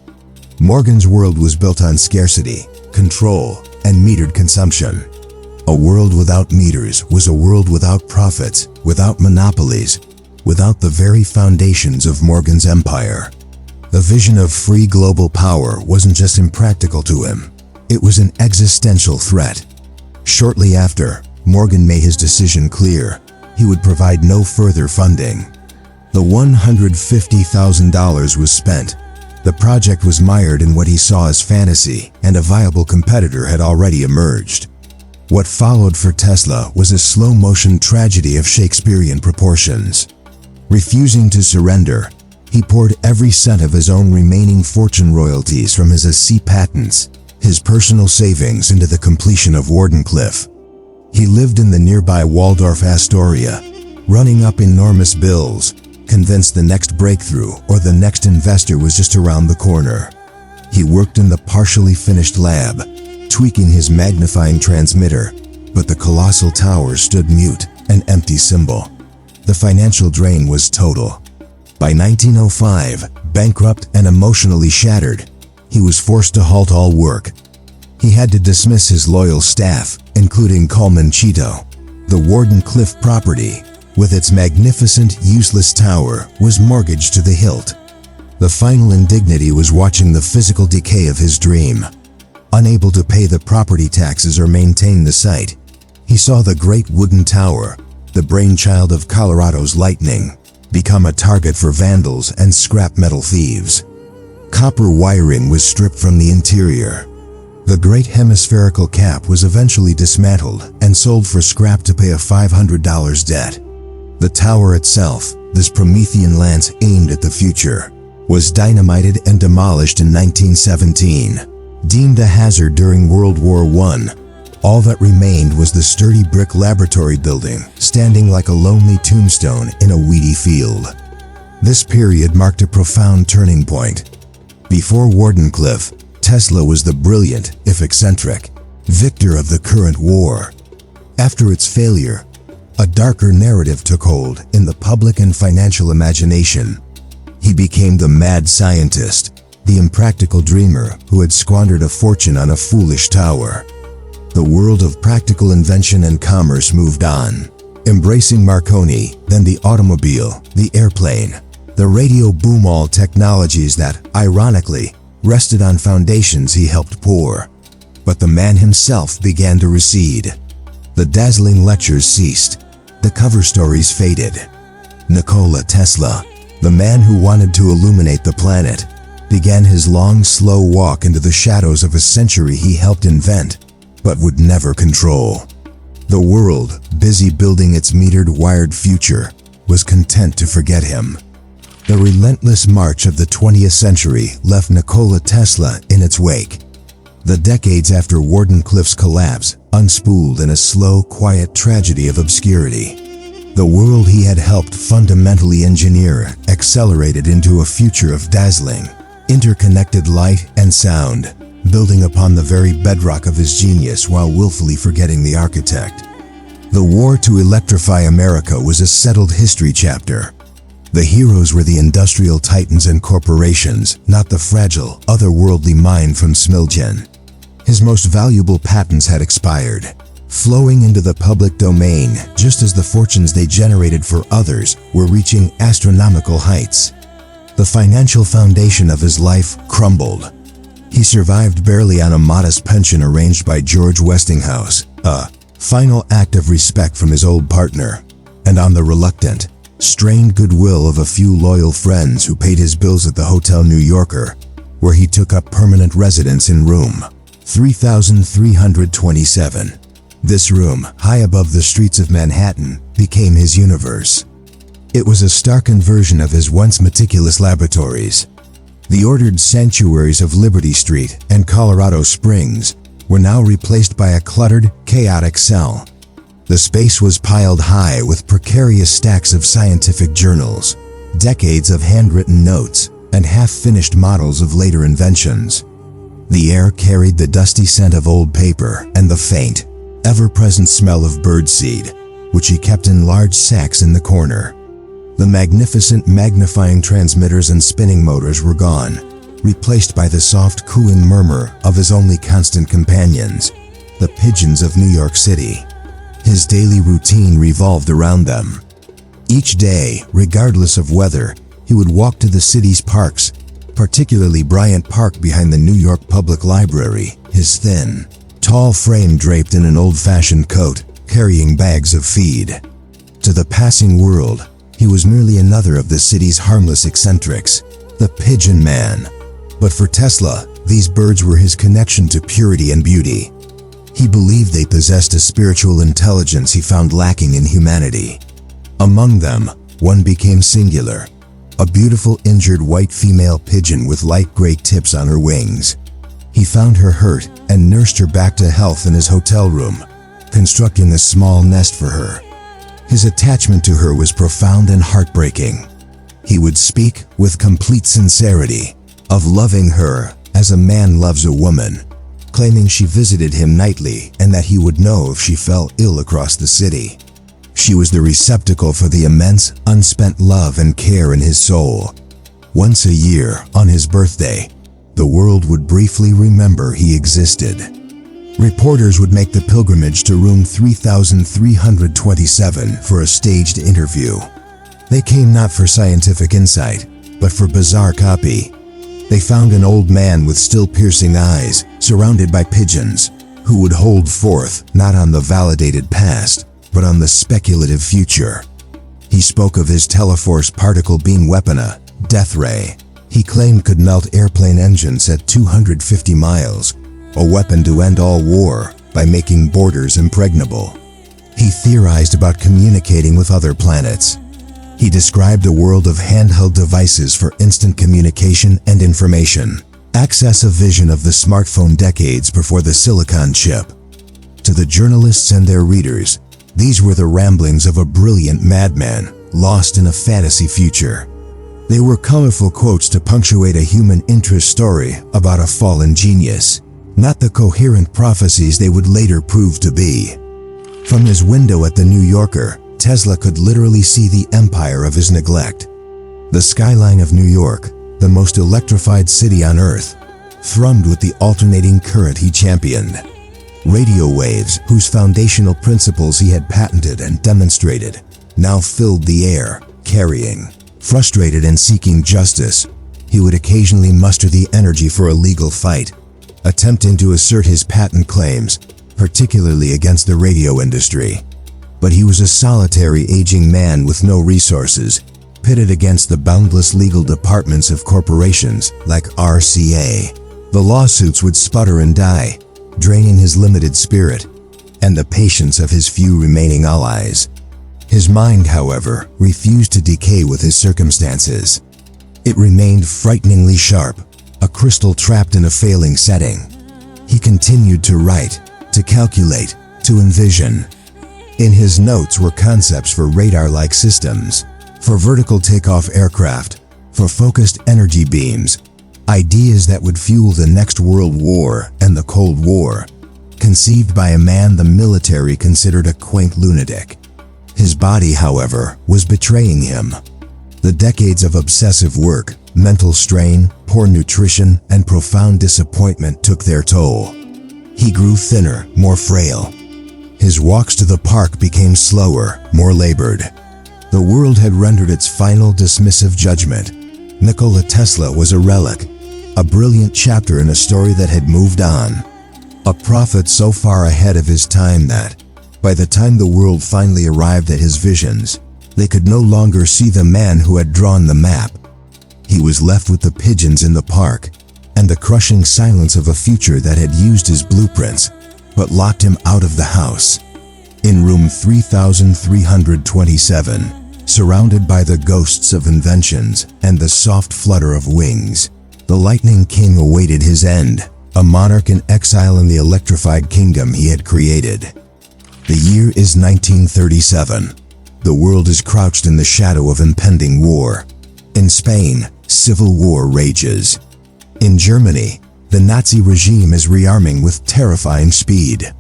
Morgan's world was built on scarcity, control, and metered consumption. A world without meters was a world without profits, without monopolies, without the very foundations of Morgan's empire. The vision of free global power wasn't just impractical to him, it was an existential threat. Shortly after, Morgan made his decision clear. He would provide no further funding. The $150,000 was spent. The project was mired in what he saw as fantasy, and a viable competitor had already emerged. What followed for Tesla was a slow-motion tragedy of Shakespearean proportions. Refusing to surrender, he poured every cent of his own remaining fortune royalties from his AC patents, his personal savings into the completion of Wardenclyffe. He lived in the nearby Waldorf Astoria, running up enormous bills, convinced the next breakthrough or the next investor was just around the corner. He worked in the partially finished lab, tweaking his magnifying transmitter, but the colossal tower stood mute, an empty symbol. The financial drain was total. By 1905, bankrupt and emotionally shattered, he was forced to halt all work. He had to dismiss his loyal staff, including Coleman Cheeto. The Wardenclyffe property, with its magnificent, useless tower, was mortgaged to the hilt. The final indignity was watching the physical decay of his dream. Unable to pay the property taxes or maintain the site, he saw the great wooden tower, the brainchild of Colorado's lightning, become a target for vandals and scrap metal thieves. Copper wiring was stripped from the interior. The great hemispherical cap was eventually dismantled and sold for scrap to pay a $500 debt. The tower itself, this Promethean lance aimed at the future, was dynamited and demolished in 1917. Deemed a hazard during World War I, All that remained was the sturdy brick laboratory building, standing like a lonely tombstone in a weedy field. This period marked a profound turning point. Before Wardenclyffe, Tesla was the brilliant, if eccentric, victor of the current war. After its failure, a darker narrative took hold in the public and financial imagination. He became the mad scientist, the impractical dreamer who had squandered a fortune on a foolish tower. The world of practical invention and commerce moved on, embracing Marconi, then the automobile, the airplane, the radio boom, all technologies that, ironically, rested on foundations he helped pour. But the man himself began to recede. The dazzling lectures ceased. The cover stories faded. Nikola Tesla, the man who wanted to illuminate the planet, began his long, slow walk into the shadows of a century he helped invent, but would never control. The world, busy building its metered, wired future, was content to forget him. The relentless march of the 20th century left Nikola Tesla in its wake. The decades after Wardenclyffe's collapse unspooled in a slow, quiet tragedy of obscurity. The world he had helped fundamentally engineer accelerated into a future of dazzling, interconnected light and sound, building upon the very bedrock of his genius while willfully forgetting the architect. The war to electrify America was a settled history chapter. The heroes were the industrial titans and corporations, not the fragile, otherworldly mind from Smiljan. His most valuable patents had expired, flowing into the public domain just as the fortunes they generated for others were reaching astronomical heights. The financial foundation of his life crumbled. He survived barely on a modest pension arranged by George Westinghouse, a final act of respect from his old partner, and on the reluctant, strained goodwill of a few loyal friends who paid his bills at the Hotel New Yorker, where he took up permanent residence in room 3327. This room, high above the streets of Manhattan, became his universe. It was a stark inversion of his once meticulous laboratories. The ordered sanctuaries of Liberty Street and Colorado Springs were now replaced by a cluttered, chaotic cell. The space was piled high with precarious stacks of scientific journals, decades of handwritten notes, and half-finished models of later inventions. The air carried the dusty scent of old paper and the faint, ever-present smell of birdseed, which he kept in large sacks in the corner. The magnificent magnifying transmitters and spinning motors were gone, replaced by the soft cooing murmur of his only constant companions, the pigeons of New York City. His daily routine revolved around them. Each day, regardless of weather, he would walk to the city's parks, particularly Bryant Park behind the New York Public Library, his thin, tall frame draped in an old-fashioned coat, carrying bags of feed. To the passing world, he was merely another of the city's harmless eccentrics, the Pigeon Man. But for Tesla, these birds were his connection to purity and beauty. He believed they possessed a spiritual intelligence he found lacking in humanity. Among them, one became singular, a beautiful injured white female pigeon with light gray tips on her wings. He found her hurt and nursed her back to health in his hotel room, constructing a small nest for her. His attachment to her was profound and heartbreaking. He would speak, with complete sincerity, of loving her as a man loves a woman, claiming she visited him nightly and that he would know if she fell ill across the city. She was the receptacle for the immense, unspent love and care in his soul. Once a year, on his birthday, the world would briefly remember he existed. Reporters would make the pilgrimage to room 3327 for a staged interview. They came not for scientific insight, but for bizarre copy. They found an old man with still piercing eyes, surrounded by pigeons, who would hold forth not on the validated past, but on the speculative future. He spoke of his Teleforce particle beam weapon, a death ray, he claimed could melt airplane engines at 250 miles, a weapon to end all war by making borders impregnable. He theorized about communicating with other planets. He described a world of handheld devices for instant communication and information, access a vision of the smartphone decades before the silicon chip. To the journalists and their readers, these were the ramblings of a brilliant madman lost in a fantasy future. They were colorful quotes to punctuate a human interest story about a fallen genius, not the coherent prophecies they would later prove to be. From his window at the New Yorker, Tesla could literally see the empire of his neglect. The skyline of New York, the most electrified city on Earth, thrummed with the alternating current he championed. Radio waves, whose foundational principles he had patented and demonstrated, now filled the air, carrying. Frustrated and seeking justice, he would occasionally muster the energy for a legal fight, attempting to assert his patent claims, particularly against the radio industry. But he was a solitary aging man with no resources, pitted against the boundless legal departments of corporations like RCA. The lawsuits would sputter and die, draining his limited spirit and the patience of his few remaining allies. His mind, however, refused to decay with his circumstances. It remained frighteningly sharp, a crystal trapped in a failing setting. He continued to write, to calculate, to envision. In his notes were concepts for radar-like systems, for vertical takeoff aircraft, for focused energy beams, ideas that would fuel the next World War and the Cold War, conceived by a man the military considered a quaint lunatic. His body, however, was betraying him. The decades of obsessive work, mental strain, poor nutrition, and profound disappointment took their toll. He grew thinner, more frail. His walks to the park became slower, more labored. The world had rendered its final dismissive judgment. Nikola Tesla was a relic, a brilliant chapter in a story that had moved on. A prophet so far ahead of his time that, by the time the world finally arrived at his visions, they could no longer see the man who had drawn the map. He was left with the pigeons in the park and the crushing silence of a future that had used his blueprints, but locked him out of the house. In room 3327, surrounded by the ghosts of inventions and the soft flutter of wings, the Lightning King awaited his end, a monarch in exile in the electrified kingdom he had created. The year is 1937. The world is crouched in the shadow of impending war. In Spain, civil war rages. In Germany, the Nazi regime is rearming with terrifying speed.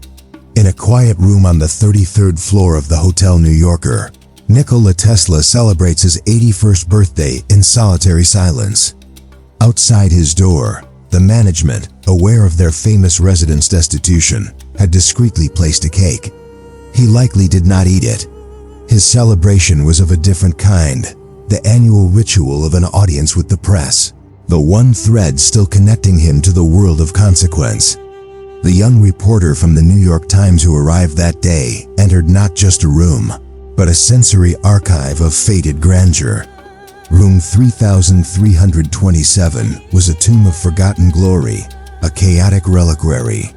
In a quiet room on the 33rd floor of the Hotel New Yorker, Nikola Tesla celebrates his 81st birthday in solitary silence. Outside his door, the management, aware of their famous resident's destitution, had discreetly placed a cake. He likely did not eat it. His celebration was of a different kind, the annual ritual of an audience with the press, the one thread still connecting him to the world of consequence. The young reporter from the New York Times who arrived that day entered not just a room, but a sensory archive of fated grandeur. Room 3327 was a tomb of forgotten glory, a chaotic reliquary.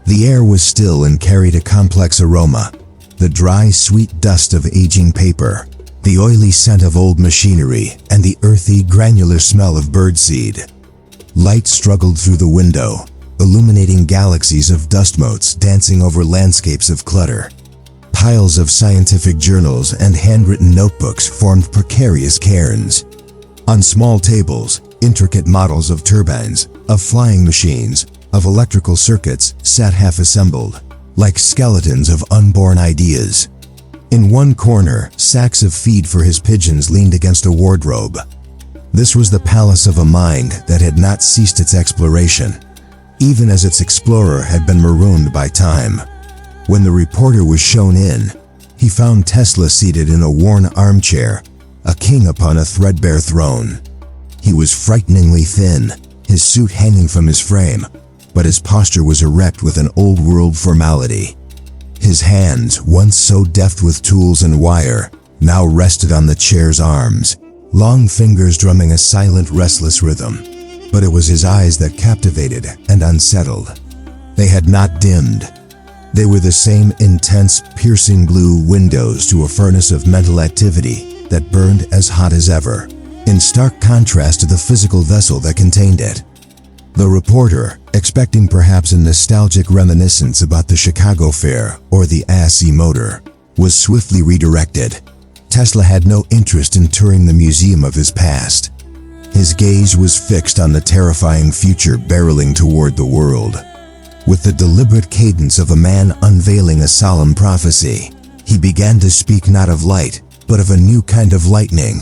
The air was still and carried a complex aroma, the dry, sweet dust of aging paper, the oily scent of old machinery, and the earthy, granular smell of birdseed. Light struggled through the window, illuminating galaxies of dust motes dancing over landscapes of clutter. Piles of scientific journals and handwritten notebooks formed precarious cairns. On small tables, intricate models of turbines, of flying machines, of electrical circuits sat half-assembled, like skeletons of unborn ideas. In one corner, sacks of feed for his pigeons leaned against a wardrobe. This was the palace of a mind that had not ceased its exploration, even as its explorer had been marooned by time. When the reporter was shown in, he found Tesla seated in a worn armchair, a king upon a threadbare throne. He was frighteningly thin, his suit hanging from his frame, but his posture was erect with an old-world formality. His hands, once so deft with tools and wire, now rested on the chair's arms, long fingers drumming a silent, restless rhythm. But it was his eyes that captivated and unsettled. They had not dimmed. They were the same intense, piercing blue windows to a furnace of mental activity that burned as hot as ever, in stark contrast to the physical vessel that contained it. The reporter, expecting perhaps a nostalgic reminiscence about the Chicago Fair or the AC motor, was swiftly redirected. Tesla had no interest in touring the museum of his past. His gaze was fixed on the terrifying future barreling toward the world. With the deliberate cadence of a man unveiling a solemn prophecy, he began to speak not of light, but of a new kind of lightning.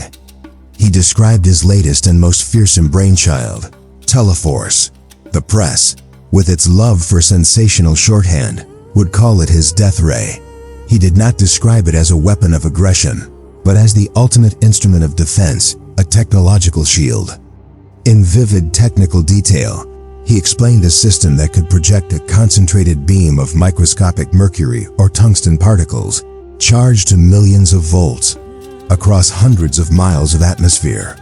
He described his latest and most fearsome brainchild, Teleforce. The press, with its love for sensational shorthand, would call it his death ray. He did not describe it as a weapon of aggression, but as the ultimate instrument of defense, a technological shield. In vivid technical detail, he explained a system that could project a concentrated beam of microscopic mercury or tungsten particles, charged to millions of volts, across hundreds of miles of atmosphere.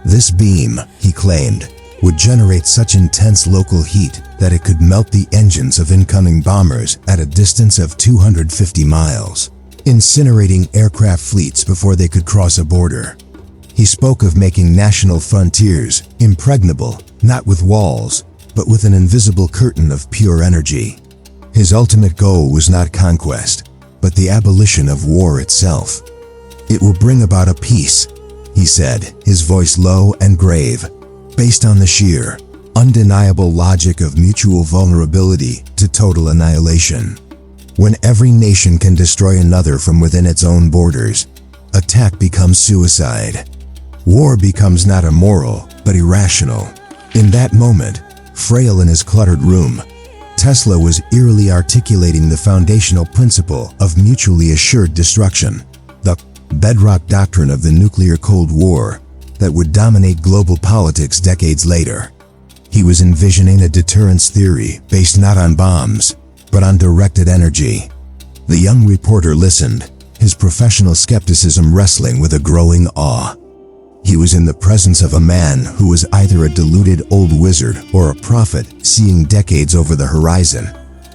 This beam, he claimed, would generate such intense local heat that it could melt the engines of incoming bombers at a distance of 250 miles, incinerating aircraft fleets before they could cross a border. He spoke of making national frontiers impregnable, not with walls, but with an invisible curtain of pure energy. His ultimate goal was not conquest, but the abolition of war itself. It will bring about a peace, he said, his voice low and grave, based on the sheer, undeniable logic of mutual vulnerability to total annihilation. When every nation can destroy another from within its own borders, attack becomes suicide. War becomes not immoral, but irrational. In that moment, frail in his cluttered room, Tesla was eerily articulating the foundational principle of mutually assured destruction, the bedrock doctrine of the nuclear Cold War that would dominate global politics decades later. He was envisioning a deterrence theory based not on bombs, but on directed energy. The young reporter listened, his professional skepticism wrestling with a growing awe. He was in the presence of a man who was either a deluded old wizard or a prophet seeing decades over the horizon,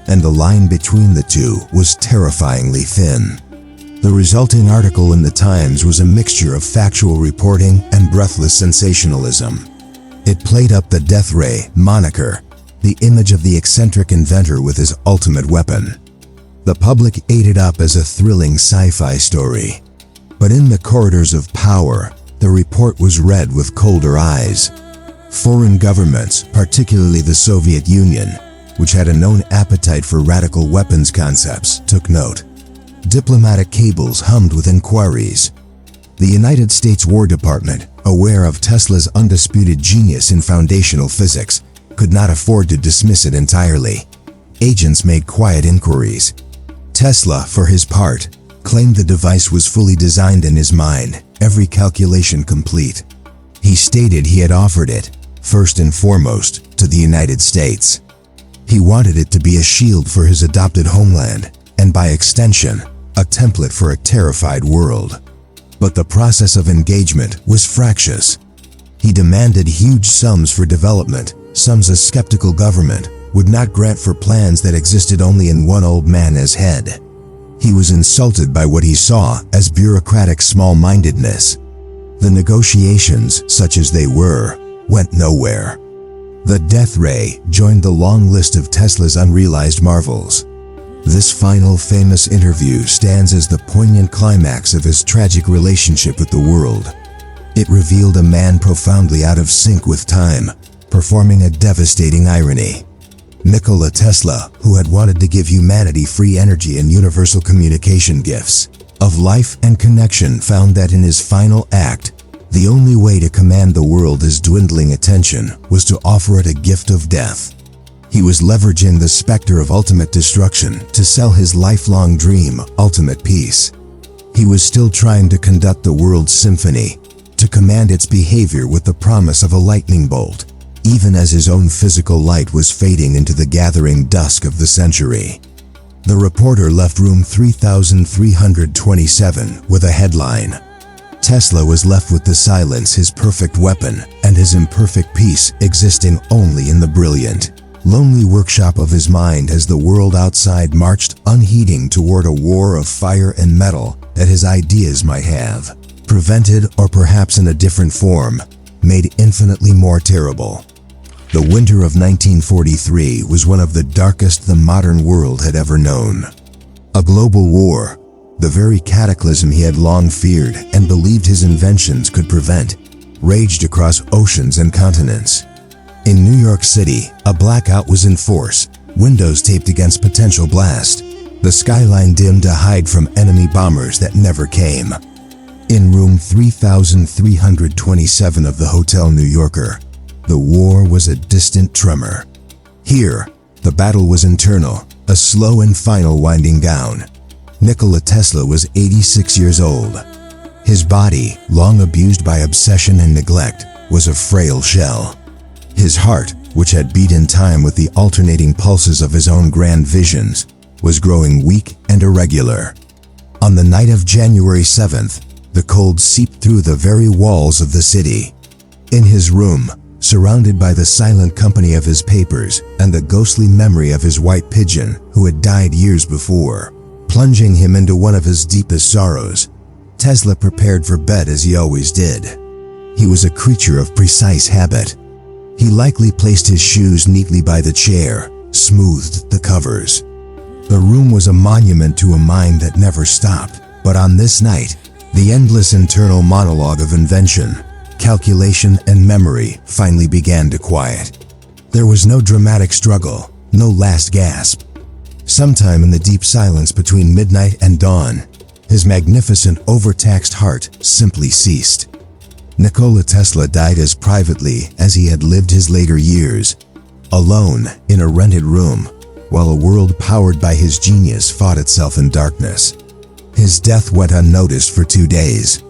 and the line between the two was terrifyingly thin. The resulting article in the Times was a mixture of factual reporting and breathless sensationalism. It played up the Death Ray moniker, the image of the eccentric inventor with his ultimate weapon. The public ate it up as a thrilling sci-fi story. But in the corridors of power, the report was read with colder eyes. Foreign governments, particularly the Soviet Union, which had a known appetite for radical weapons concepts, took note. Diplomatic cables hummed with inquiries. The United States War Department, aware of Tesla's undisputed genius in foundational physics, could not afford to dismiss it entirely. Agents made quiet inquiries. Tesla, for his part, claimed the device was fully designed in his mind, every calculation complete. He stated he had offered it, first and foremost, to the United States. He wanted it to be a shield for his adopted homeland, and by extension, a template for a terrified world. But the process of engagement was fractious. He demanded huge sums for development, sums a skeptical government would not grant for plans that existed only in one old man as head. He was insulted by what he saw as bureaucratic small-mindedness. The negotiations, such as they were, went nowhere. The Death Ray joined the long list of Tesla's unrealized marvels. This final famous interview stands as the poignant climax of his tragic relationship with the world. It revealed a man profoundly out of sync with time, performing a devastating irony. Nikola Tesla, who had wanted to give humanity free energy and universal communication gifts of life and connection, found that in his final act, the only way to command the world's dwindling attention was to offer it a gift of death. He was leveraging the specter of ultimate destruction to sell his lifelong dream, ultimate peace. He was still trying to conduct the world's symphony, to command its behavior with the promise of a lightning bolt, even as his own physical light was fading into the gathering dusk of the century. The reporter left room 3327 with a headline. Tesla was left with the silence, his perfect weapon, and his imperfect peace existing only in the brilliant, lonely workshop of his mind as the world outside marched unheeding toward a war of fire and metal that his ideas might have prevented, or perhaps in a different form, made infinitely more terrible. The winter of 1943 was one of the darkest the modern world had ever known. A global war, the very cataclysm he had long feared and believed his inventions could prevent, raged across oceans and continents. In New York City, a blackout was in force, windows taped against potential blast, the skyline dimmed to hide from enemy bombers that never came. In room 3327 of the Hotel New Yorker, the war was a distant tremor. Here, the battle was internal, a slow and final winding down. Nikola Tesla was 86 years old. His body, long abused by obsession and neglect, was a frail shell. His heart, which had beat in time with the alternating pulses of his own grand visions, was growing weak and irregular. On the night of January 7th, the cold seeped through the very walls of the city. In his room, surrounded by the silent company of his papers and the ghostly memory of his white pigeon who had died years before, plunging him into one of his deepest sorrows, Tesla prepared for bed as he always did. He was a creature of precise habit. He likely placed his shoes neatly by the chair, smoothed the covers. The room was a monument to a mind that never stopped, but on this night, the endless internal monologue of invention, calculation, and memory finally began to quiet. There was no dramatic struggle, no last gasp. Sometime in the deep silence between midnight and dawn, his magnificent, overtaxed heart simply ceased. Nikola Tesla died as privately as he had lived his later years, alone in a rented room, while a world powered by his genius fought itself in darkness. His death went unnoticed for 2 days.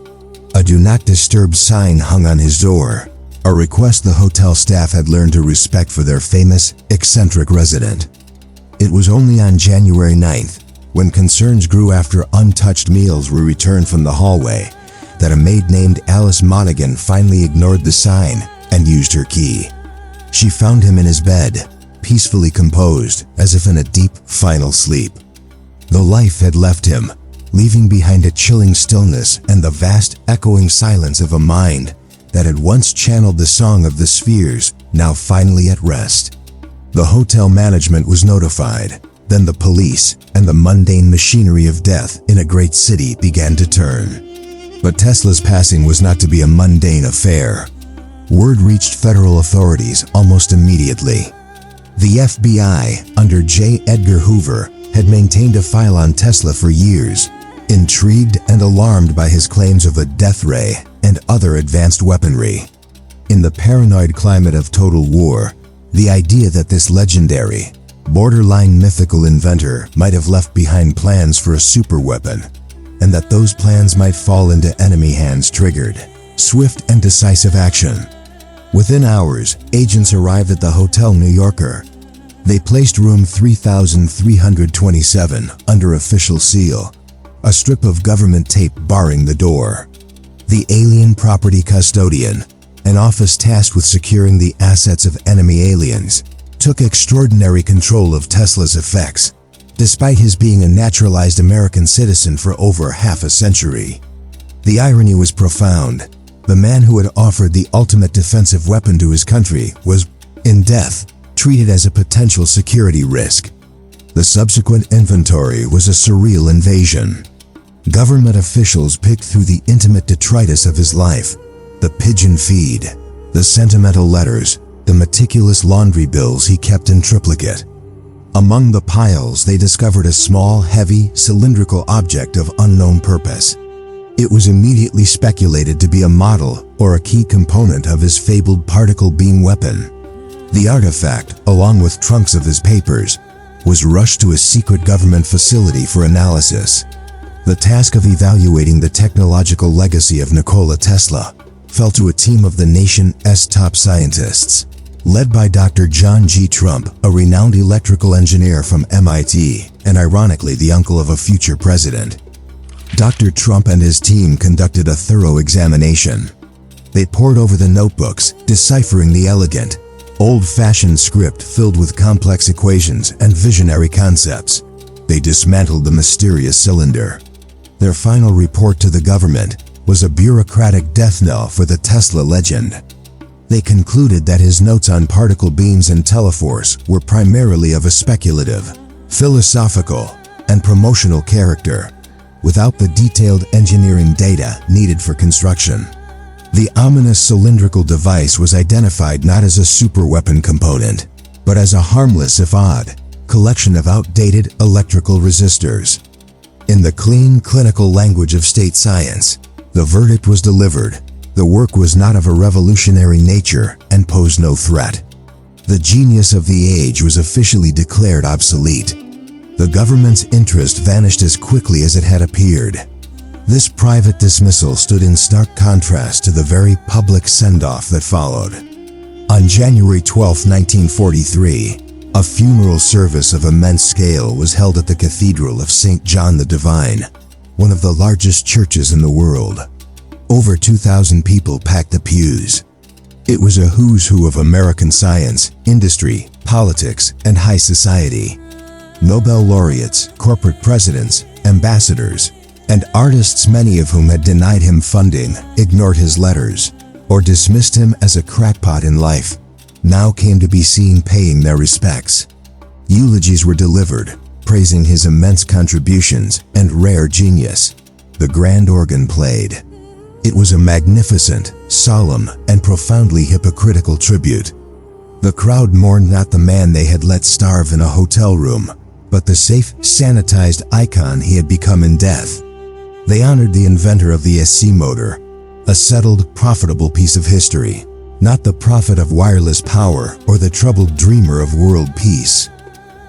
A do not disturb sign hung on his door, a request the hotel staff had learned to respect for their famous, eccentric resident. It was only on January 9th, when concerns grew after untouched meals were returned from the hallway, that a maid named Alice Monaghan finally ignored the sign and used her key. She found him in his bed, peacefully composed, as if in a deep, final sleep. The life had left him, leaving behind a chilling stillness and the vast, echoing silence of a mind that had once channeled the song of the spheres, now finally at rest. The hotel management was notified. Then the police and the mundane machinery of death in a great city began to turn. But Tesla's passing was not to be a mundane affair. Word reached federal authorities almost immediately. The FBI, under J. Edgar Hoover, had maintained a file on Tesla for years, intrigued and alarmed by his claims of a death ray and other advanced weaponry. In the paranoid climate of total war, the idea that this legendary, borderline mythical inventor might have left behind plans for a superweapon, and that those plans might fall into enemy hands triggered swift and decisive action. Within hours, agents arrived at the Hotel New Yorker. They placed room 3327 under official seal, a strip of government tape barring the door. The alien property custodian, an office tasked with securing the assets of enemy aliens, took extraordinary control of Tesla's effects, despite his being a naturalized American citizen for over half a century. The irony was profound. The man who had offered the ultimate defensive weapon to his country was, in death, treated as a potential security risk. The subsequent inventory was a surreal invasion. Government officials picked through the intimate detritus of his life, the pigeon feed, the sentimental letters, the meticulous laundry bills he kept in triplicate. Among the piles, they discovered a small, heavy, cylindrical object of unknown purpose. It was immediately speculated to be a model or a key component of his fabled particle beam weapon. The artifact, along with trunks of his papers, was rushed to a secret government facility for analysis. The task of evaluating the technological legacy of Nikola Tesla fell to a team of the nation's top scientists, led by Dr. John G. Trump, a renowned electrical engineer from MIT, and ironically the uncle of a future president. Dr. Trump and his team conducted a thorough examination. They pored over the notebooks, deciphering the elegant, old-fashioned script filled with complex equations and visionary concepts. They dismantled the mysterious cylinder. Their final report to the government was a bureaucratic death knell for the Tesla legend. They concluded that his notes on particle beams and teleforce were primarily of a speculative, philosophical, and promotional character, without the detailed engineering data needed for construction. The ominous cylindrical device was identified not as a superweapon component, but as a harmless, if odd, collection of outdated electrical resistors. In the clean, clinical language of state science, the verdict was delivered. The work was not of a revolutionary nature and posed no threat. The genius of the age was officially declared obsolete. The government's interest vanished as quickly as it had appeared. This private dismissal stood in stark contrast to the very public send-off that followed. On January 12, 1943, a funeral service of immense scale was held at the Cathedral of St. John the Divine, one of the largest churches in the world. Over 2,000 people packed the pews. It was a who's who of American science, industry, politics, and high society. Nobel laureates, corporate presidents, ambassadors, and artists, many of whom had denied him funding, ignored his letters, or dismissed him as a crackpot in life, now came to be seen paying their respects. Eulogies were delivered, praising his immense contributions and rare genius. The grand organ played. It was a magnificent, solemn, and profoundly hypocritical tribute. The crowd mourned not the man they had let starve in a hotel room, but the safe, sanitized icon he had become in death. They honored the inventor of the SC motor, a settled, profitable piece of history, not the prophet of wireless power or the troubled dreamer of world peace.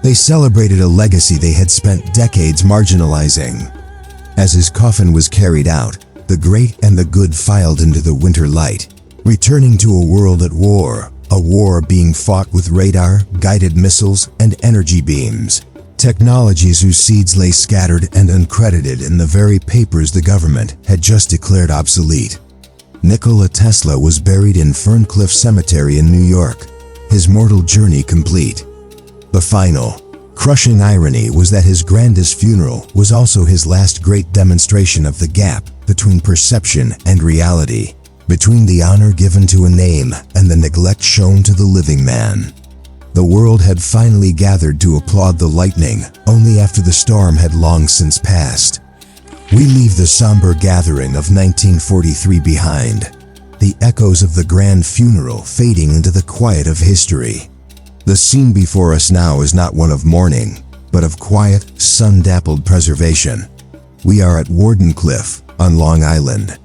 They celebrated a legacy they had spent decades marginalizing. As his coffin was carried out, the great and the good filed into the winter light, returning to a world at war, a war being fought with radar, guided missiles, and energy beams. Technologies whose seeds lay scattered and uncredited in the very papers the government had just declared obsolete. Nikola Tesla was buried in Ferncliff Cemetery in New York, his mortal journey complete. The final, crushing irony was that his grandest funeral was also his last great demonstration of the gap between perception and reality, between the honor given to a name and the neglect shown to the living man. The world had finally gathered to applaud the lightning only after the storm had long since passed. We leave the somber gathering of 1943 behind, the echoes of the grand funeral fading into the quiet of history. The scene before us now is not one of mourning, but of quiet, sun-dappled preservation. We are at Wardenclyffe on Long Island.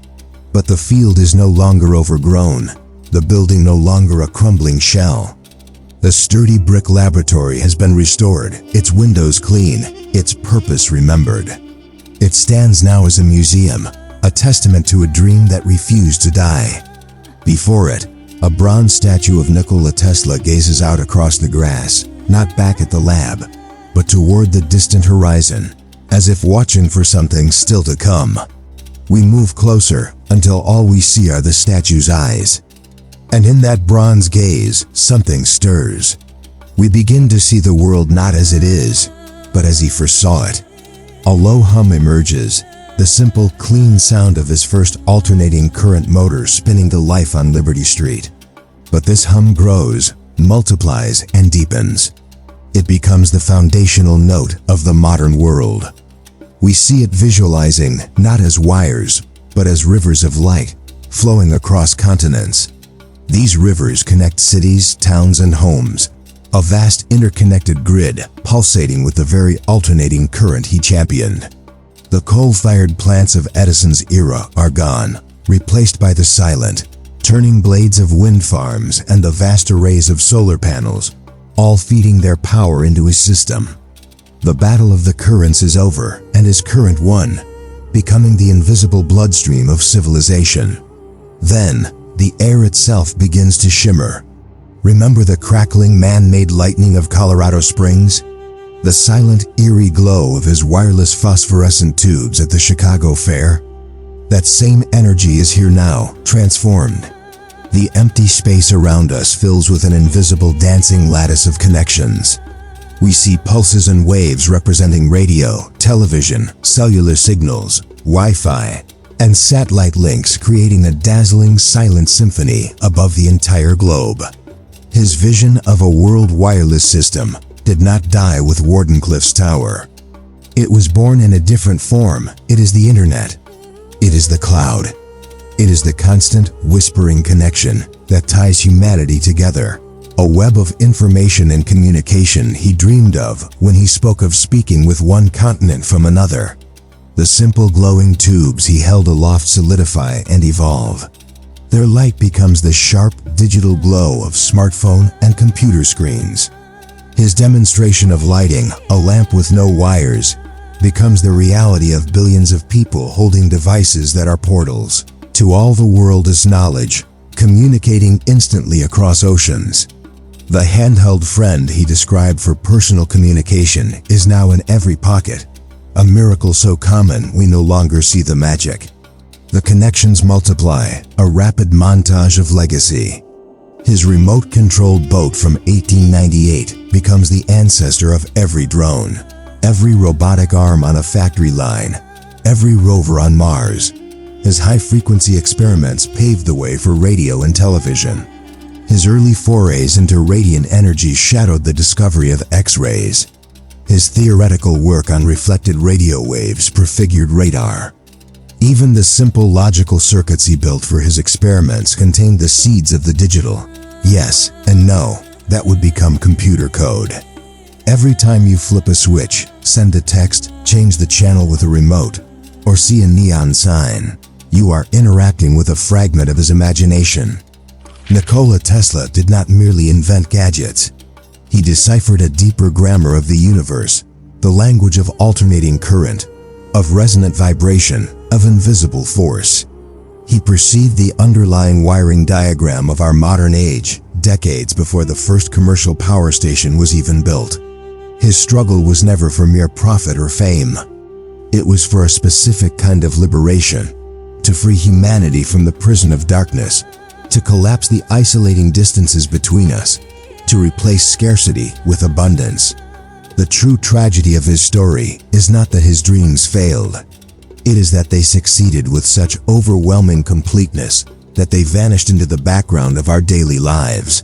But the field is no longer overgrown, the building no longer a crumbling shell. The sturdy brick laboratory has been restored, its windows clean, its purpose remembered. It stands now as a museum, a testament to a dream that refused to die. Before it, a bronze statue of Nikola Tesla gazes out across the grass, not back at the lab, but toward the distant horizon, as if watching for something still to come. We move closer until all we see are the statue's eyes. And in that bronze gaze, something stirs. We begin to see the world not as it is, but as he foresaw it. A low hum emerges, the simple, clean sound of his first alternating current motor spinning to life on Liberty Street. But this hum grows, multiplies, and deepens. It becomes the foundational note of the modern world. We see it visualizing not as wires, but as rivers of light, flowing across continents. These rivers connect cities, towns, and homes, a vast interconnected grid pulsating with the very alternating current he championed. The coal-fired plants of Edison's era are gone, replaced by the silent, turning blades of wind farms and the vast arrays of solar panels, all feeding their power into his system. The battle of the currents is over, and his current won, becoming the invisible bloodstream of civilization. Then, the air itself begins to shimmer. Remember the crackling man-made lightning of Colorado Springs? The silent, eerie glow of his wireless phosphorescent tubes at the Chicago Fair? That same energy is here now, transformed. The empty space around us fills with an invisible dancing lattice of connections. We see pulses and waves representing radio, television, cellular signals, Wi-Fi, and satellite links creating a dazzling silent symphony above the entire globe. His vision of a world wireless system did not die with Wardenclyffe's tower. It was born in a different form. It is the internet. It is the cloud. It is the constant, whispering connection that ties humanity together. A web of information and communication he dreamed of when he spoke of speaking with one continent from another. The simple glowing tubes he held aloft solidify and evolve. Their light becomes the sharp, digital glow of smartphone and computer screens. His demonstration of lighting, a lamp with no wires, becomes the reality of billions of people holding devices that are portals to all the world as knowledge, communicating instantly across oceans. The handheld friend he described for personal communication is now in every pocket, a miracle so common we no longer see the magic. The connections multiply, a rapid montage of legacy. His remote-controlled boat from 1898 becomes the ancestor of every drone, every robotic arm on a factory line, every rover on Mars. His high-frequency experiments paved the way for radio and television. His early forays into radiant energy shadowed the discovery of X-rays. His theoretical work on reflected radio waves prefigured radar. Even the simple logical circuits he built for his experiments contained the seeds of the digital. Yes and no, that would become computer code. Every time you flip a switch, send a text, change the channel with a remote, or see a neon sign, you are interacting with a fragment of his imagination. Nikola Tesla did not merely invent gadgets. He deciphered a deeper grammar of the universe, the language of alternating current, of resonant vibration, of invisible force. He perceived the underlying wiring diagram of our modern age, decades before the first commercial power station was even built. His struggle was never for mere profit or fame. It was for a specific kind of liberation, to free humanity from the prison of darkness, to collapse the isolating distances between us, to replace scarcity with abundance. The true tragedy of his story is not that his dreams failed. It is that they succeeded with such overwhelming completeness that they vanished into the background of our daily lives.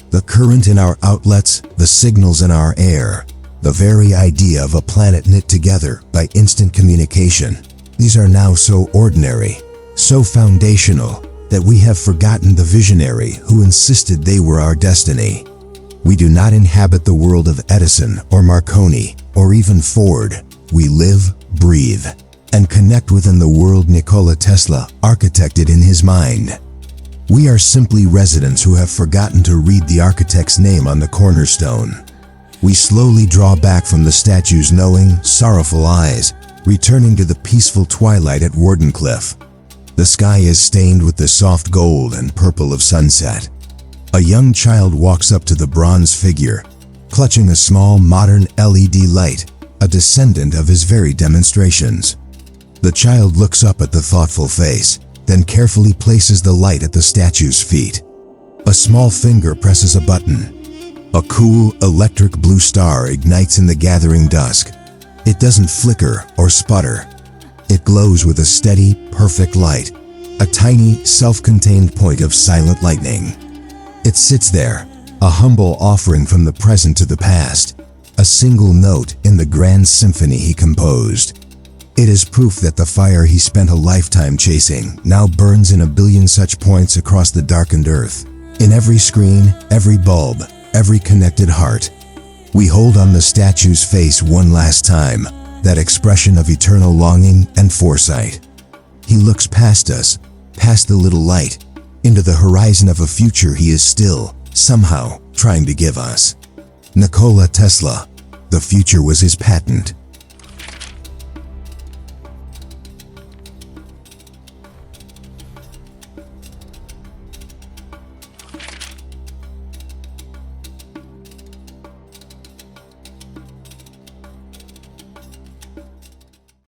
The current in our outlets, the signals in our air, the very idea of a planet knit together by instant communication, these are now so ordinary, so foundational, that we have forgotten the visionary who insisted they were our destiny. We do not inhabit the world of Edison or Marconi or even Ford. We live, breathe, and connect within the world Nikola Tesla architected in his mind. We are simply residents who have forgotten to read the architect's name on the cornerstone. We slowly draw back from the statue's knowing, sorrowful eyes, returning to the peaceful twilight at Wardenclyffe. The sky is stained with the soft gold and purple of sunset. A young child walks up to the bronze figure, clutching a small modern LED light, a descendant of his very demonstrations. The child looks up at the thoughtful face, then carefully places the light at the statue's feet. A small finger presses a button. A cool, electric blue star ignites in the gathering dusk. It doesn't flicker or sputter. It glows with a steady, perfect light, a tiny, self-contained point of silent lightning. It sits there, a humble offering from the present to the past, a single note in the grand symphony he composed. It is proof that the fire he spent a lifetime chasing now burns in a billion such points across the darkened earth. In every screen, every bulb, every connected heart. We hold on the statue's face one last time, that expression of eternal longing and foresight. He looks past us, past the little light, into the horizon of a future he is still, somehow, trying to give us. Nikola Tesla. The future was his patent.